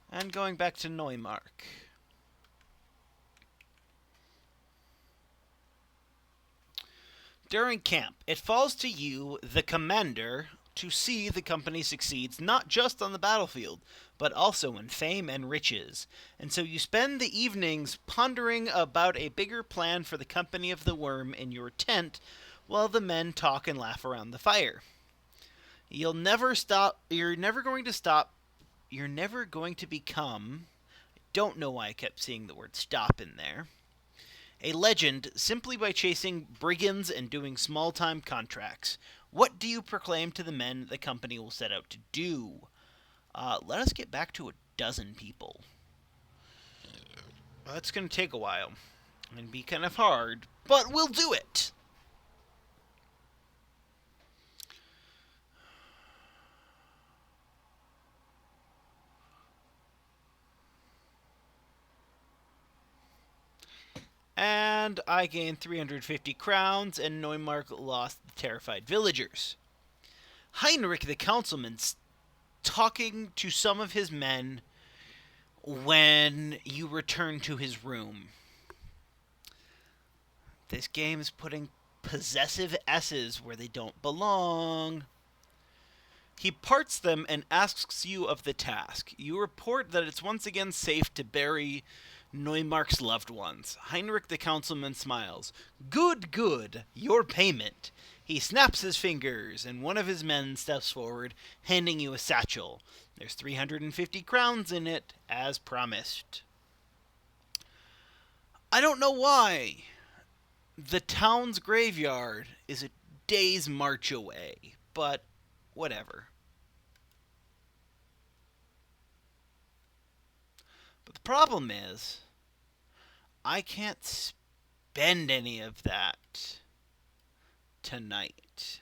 And going back to Neumark. During camp, it falls to you, the commander, to see the company succeeds not just on the battlefield, but also in fame and riches. And so you spend the evenings pondering about a bigger plan for the company of the Worm in your tent, while the men talk and laugh around the fire. You'll never stop. You're never going to stop. You're never going to become. Don't know why I kept seeing the word stop in there. A legend simply by chasing brigands and doing small time contracts. What do you proclaim to the men the company will set out to do? Let us get back to a dozen people. That's going to take a while and be kind of hard, but we'll do it. And I gained 350 crowns, and Neumark lost the terrified villagers. Heinrich the councilman's talking to some of his men when you return to his room. This game is putting possessive S's where they don't belong. He parts them and asks you of the task. You report that it's once again safe to bury Neumark's loved ones. Heinrich the councilman smiles. Good, good. Your payment. He snaps his fingers, and one of his men steps forward, handing you a satchel. There's 350 crowns in it, as promised. I don't know why. The town's graveyard is a day's march away, but whatever. But the problem is, I can't spend any of that tonight.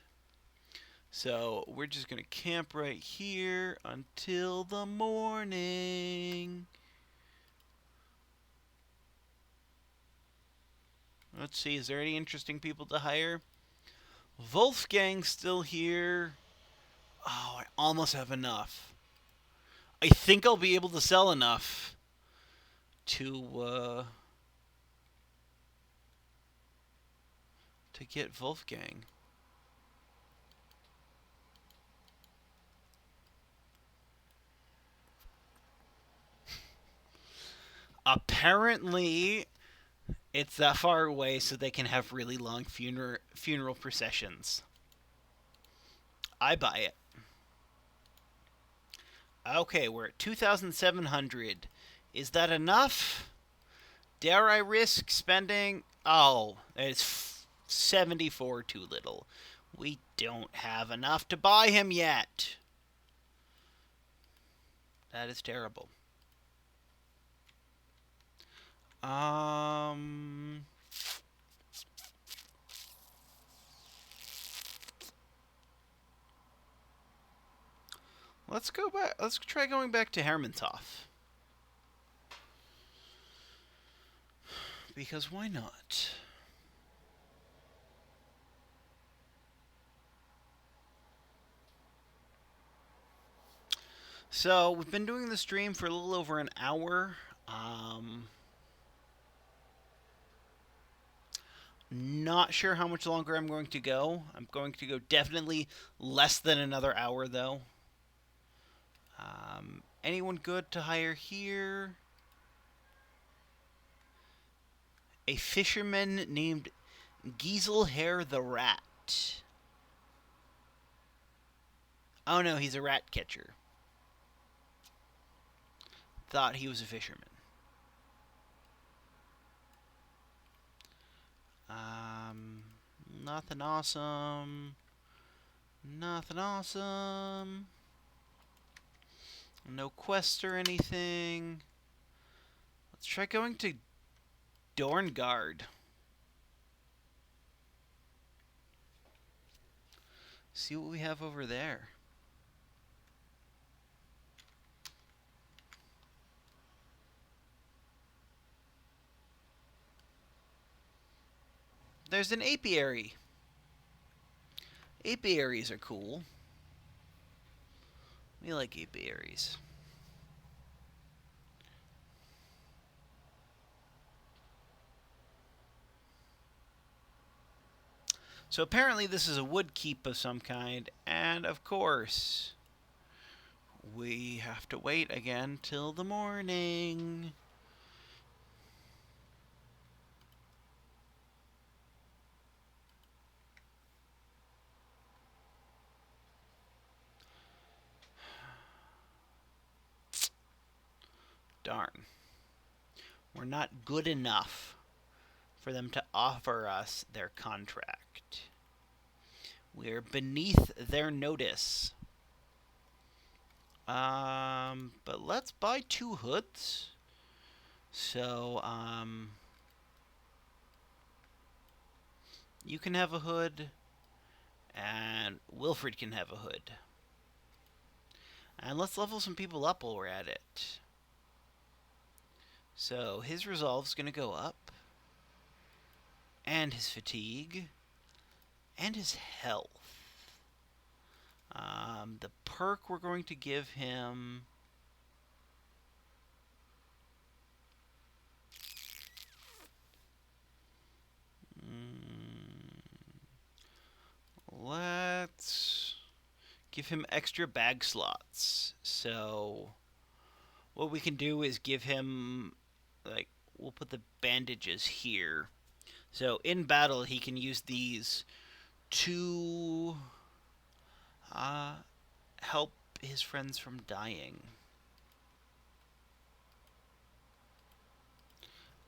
So we're just going to camp right here until the morning. Let's see, is there any interesting people to hire? Wolfgang's still here. Oh, I almost have enough. I think I'll be able to sell enough to get Wolfgang. Apparently, it's that far away so they can have really long funeral processions. I buy it. Okay, we're at 2,700. Is that enough? Dare I risk spending? Oh, it's 74 too little. We don't have enough to buy him yet. That is terrible. Let's go back. Let's try going back to Hermannhof. Because why not? So, we've been doing the stream for a little over an hour. Not sure how much longer I'm going to go. I'm going to go definitely less than another hour, though. Anyone good to hire here? A fisherman named Gieselherr the Rat. Oh no, he's a rat catcher. Thought he was a fisherman. Nothing awesome. Nothing awesome. No quest or anything. Let's try going to Dorngard. See what we have over there. There's an apiary. Apiaries are cool. We like apiaries. So apparently this is a wood keep of some kind, and of course, we have to wait again till the morning. Darn. We're not good enough for them to offer us their contract. We're beneath their notice. But let's buy 2 hoods. So, you can have a hood, and Wilfred can have a hood. And let's level some people up while we're at it. So, his resolve's gonna go up, and his fatigue, and his health. The perk we're going to give him... Let's give him extra bag slots. So what we can do is give him, like, we'll put the bandages here. So in battle, he can use these to help his friends from dying.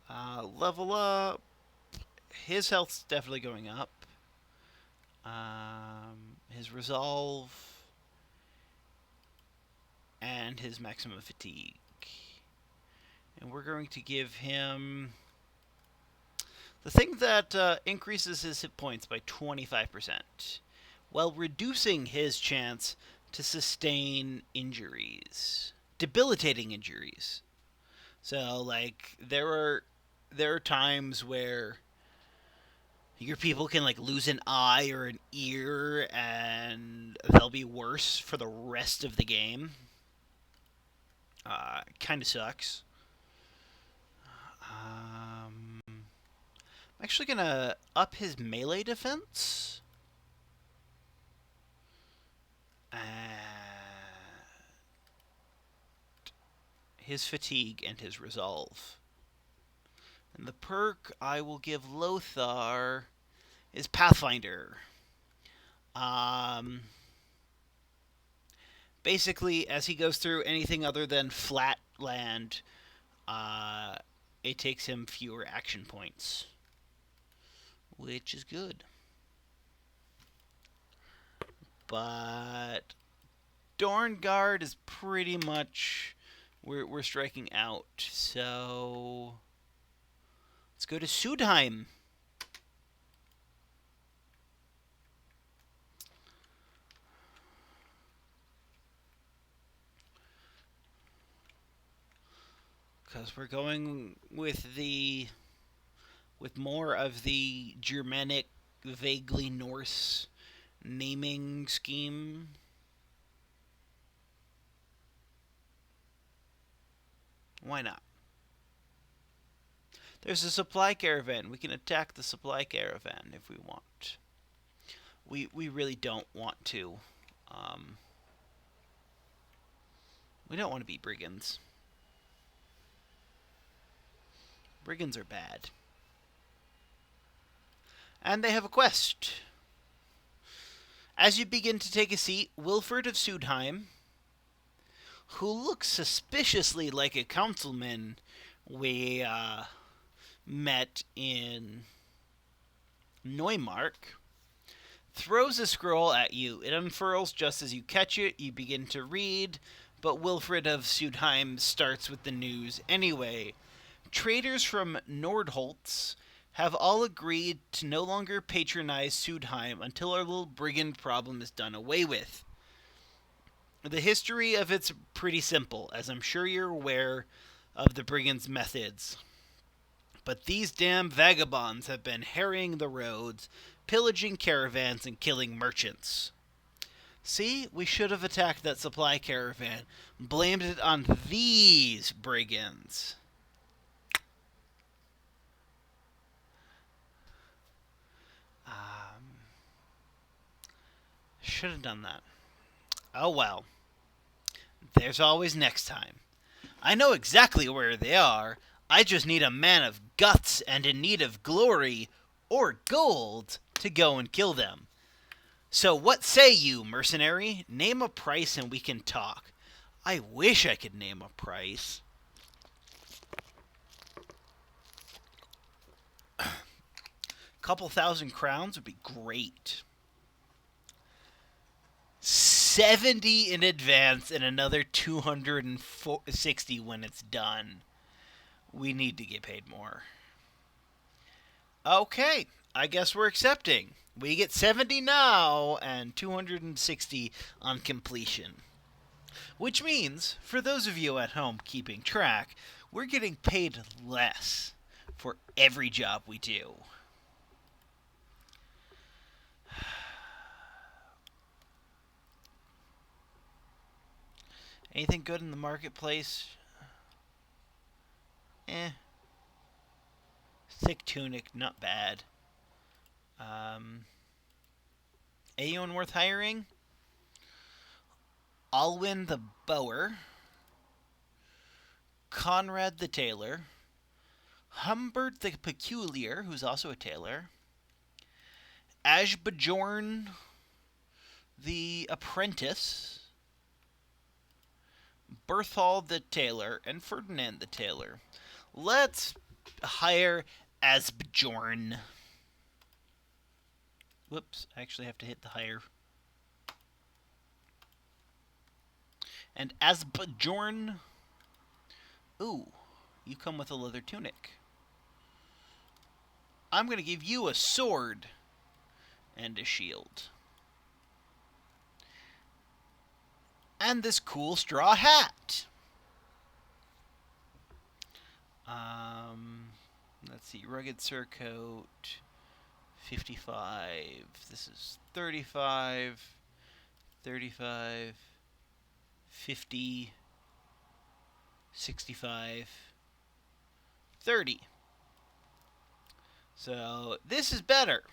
Level up. His health's definitely going up. His resolve and his maximum fatigue. And we're going to give him the thing that increases his hit points by 25%, while reducing his chance to sustain injuries, debilitating injuries. So, like, there are times where your people can, like, lose an eye or an ear, and they'll be worse for the rest of the game. Kind of sucks. I'm actually gonna up his melee defense. His fatigue and his resolve. And the perk I will give Lothar is Pathfinder. Basically, as he goes through anything other than flat land, it takes him fewer action points, which is good. But Dorngard is pretty much we're striking out. So let's go to Sudheim. Because we're going with more of the Germanic, vaguely Norse naming scheme. Why not? There's a supply caravan. We can attack the supply caravan if we want. We really don't want to. We don't want to be brigands. Brigands are bad. And they have a quest. As you begin to take a seat, Wilfred of Sudheim, who looks suspiciously like a councilman we met in Neumark, throws a scroll at you. It unfurls just as you catch it. You begin to read, but Wilfred of Sudheim starts with the news anyway. Traders from Nordholz have all agreed to no longer patronize Sudheim until our little brigand problem is done away with. The history of it's pretty simple, as I'm sure you're aware of the brigands' methods. But these damn vagabonds have been harrying the roads, pillaging caravans, and killing merchants. See, we should have attacked that supply caravan, blamed it on these brigands. Should have done that. Oh well. There's always next time. I know exactly where they are. I just need a man of guts and in need of glory or gold to go and kill them. So what say you, mercenary? Name a price and we can talk. I wish I could name a price. Couple thousand crowns would be great. 70 in advance and another 260 when it's done. We need to get paid more. Okay, I guess we're accepting. We get 70 now and 260 on completion. Which means, for those of you at home keeping track, we're getting paid less for every job we do. Anything good in the marketplace? Thick tunic, not bad. Anyone worth hiring? Alwyn the Bower, Conrad the Tailor, Humbert the Peculiar, who's also a tailor, Ashbjorn the Apprentice, Berthald the Tailor, and Ferdinand the Tailor. Let's hire Asbjorn. Whoops, I actually have to hit the hire. And Asbjorn, ooh, you come with a leather tunic. I'm going to give you a sword and a shield. And this cool straw hat. Let's see, rugged surcoat, 55. This is 35, 35, 50, 65, 30. So this is better.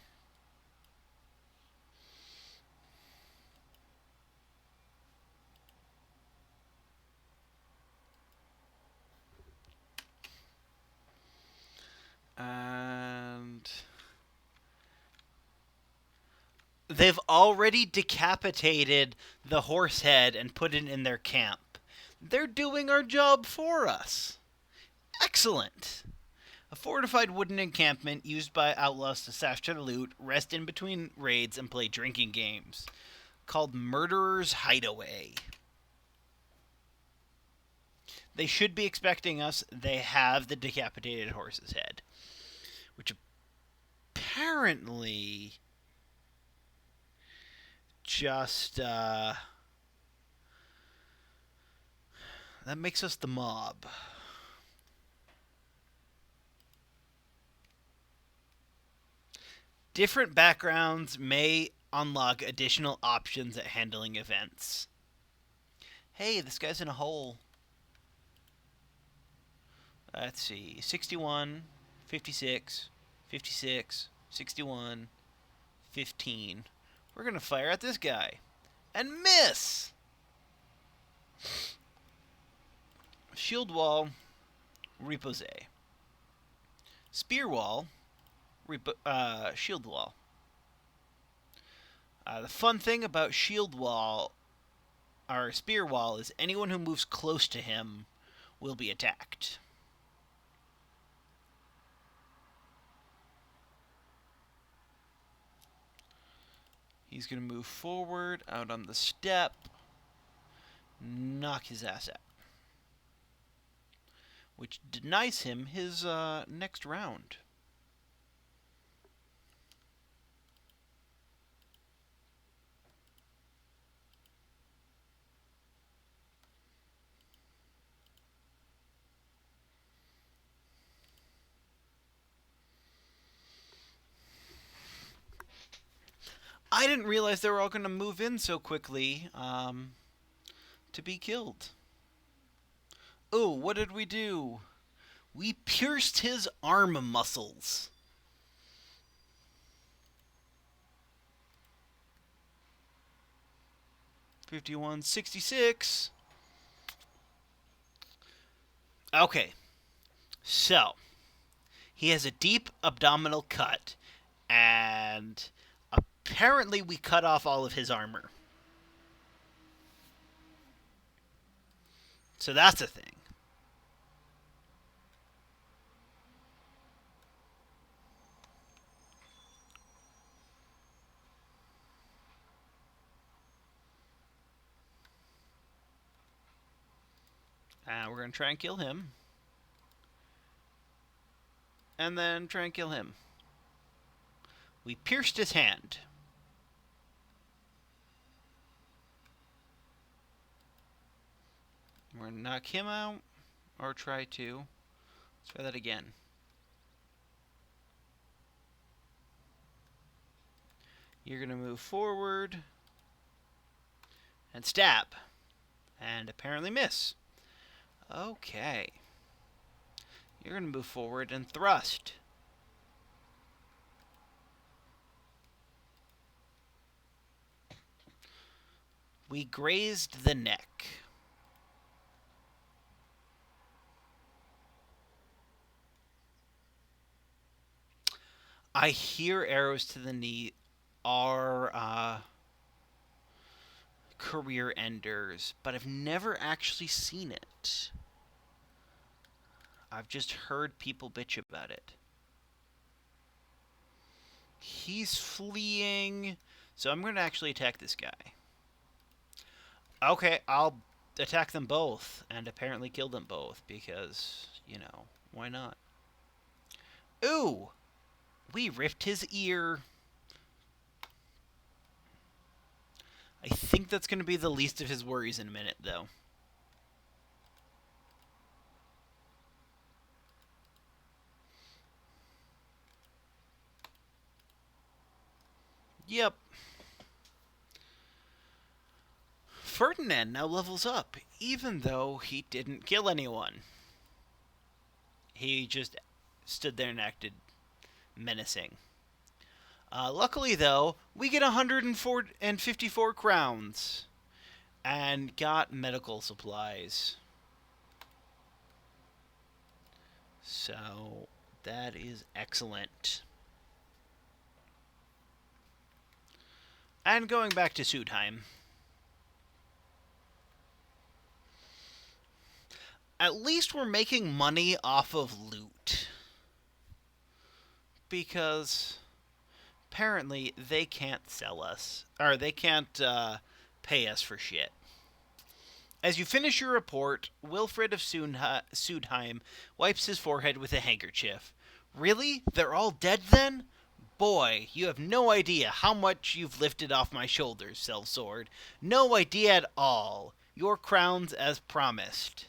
And they've already decapitated the horse head and put it in their camp. They're doing our job for us. Excellent. A fortified wooden encampment used by outlaws to stash their loot, rest in between raids, and play drinking games. Called Murderer's Hideaway. They should be expecting us. They have the decapitated horse's head. Which apparently just, that makes us the mob. Different backgrounds may unlock additional options at handling events. Hey, this guy's in a hole. Let's see, 61... 56, 56, 61, 15. We're going to fire at this guy. And miss! Shield wall, repose. Spear wall, shield wall. The fun thing about shield wall, or spear wall, is anyone who moves close to him will be attacked. He's going to move forward, out on the step. knock his ass out, which denies him his next round. I didn't realize they were all going to move in so quickly to be killed. Oh, what did we do? We pierced his arm muscles. 51-66. Okay, so he has a deep abdominal cut, and apparently we cut off all of his armor. So that's a thing. We're going to try and kill him. And then try and kill him. We pierced his hand. We're going to knock him out. Or try to. Let's try that again. You're going to move forward. And stab. And apparently miss. Okay. You're going to move forward and thrust. We grazed the neck. I hear arrows to the knee are career enders, but I've never actually seen it. I've just heard people bitch about it. He's fleeing, so I'm going to actually attack this guy. Okay, I'll attack them both, and apparently kill them both, because, you know, why not? Ooh! We ripped his ear. I think that's going to be the least of his worries in a minute, though. Yep. Ferdinand now levels up, even though he didn't kill anyone. He just stood there and acted menacing. Luckily, though, we get 154 crowns and got medical supplies. So that is excellent. And going back to Sudheim. At least we're making money off of loot. Because apparently they can't sell us. Or they can't pay us for shit. As you finish your report, Wilfred of Sudheim wipes his forehead with a handkerchief. Really? They're all dead then? Boy, you have no idea how much you've lifted off my shoulders, Sellsword. No idea at all. Your crowns as promised.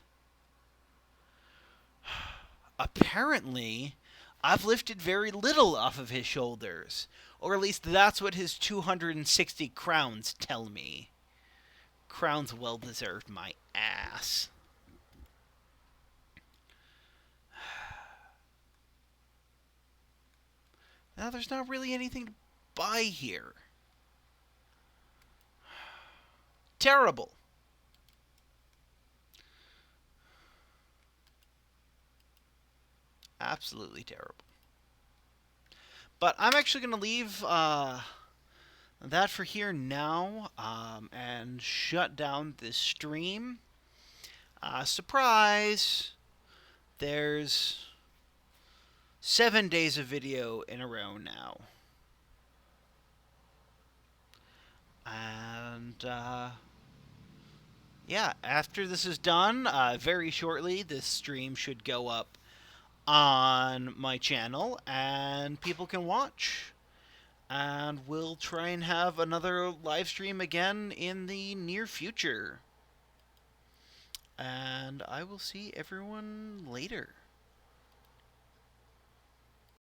Apparently, I've lifted very little off of his shoulders. Or at least that's what his 260 crowns tell me. Crowns well deserved, my ass. Now, there's not really anything to buy here. Terrible. Absolutely terrible. But I'm actually going to leave that for here now and shut down this stream. Surprise! There's 7 days of video in a row now. And Yeah, after this is done, very shortly, this stream should go up on my channel and people can watch. And we'll try and have another live stream again in the near future. And I will see everyone later.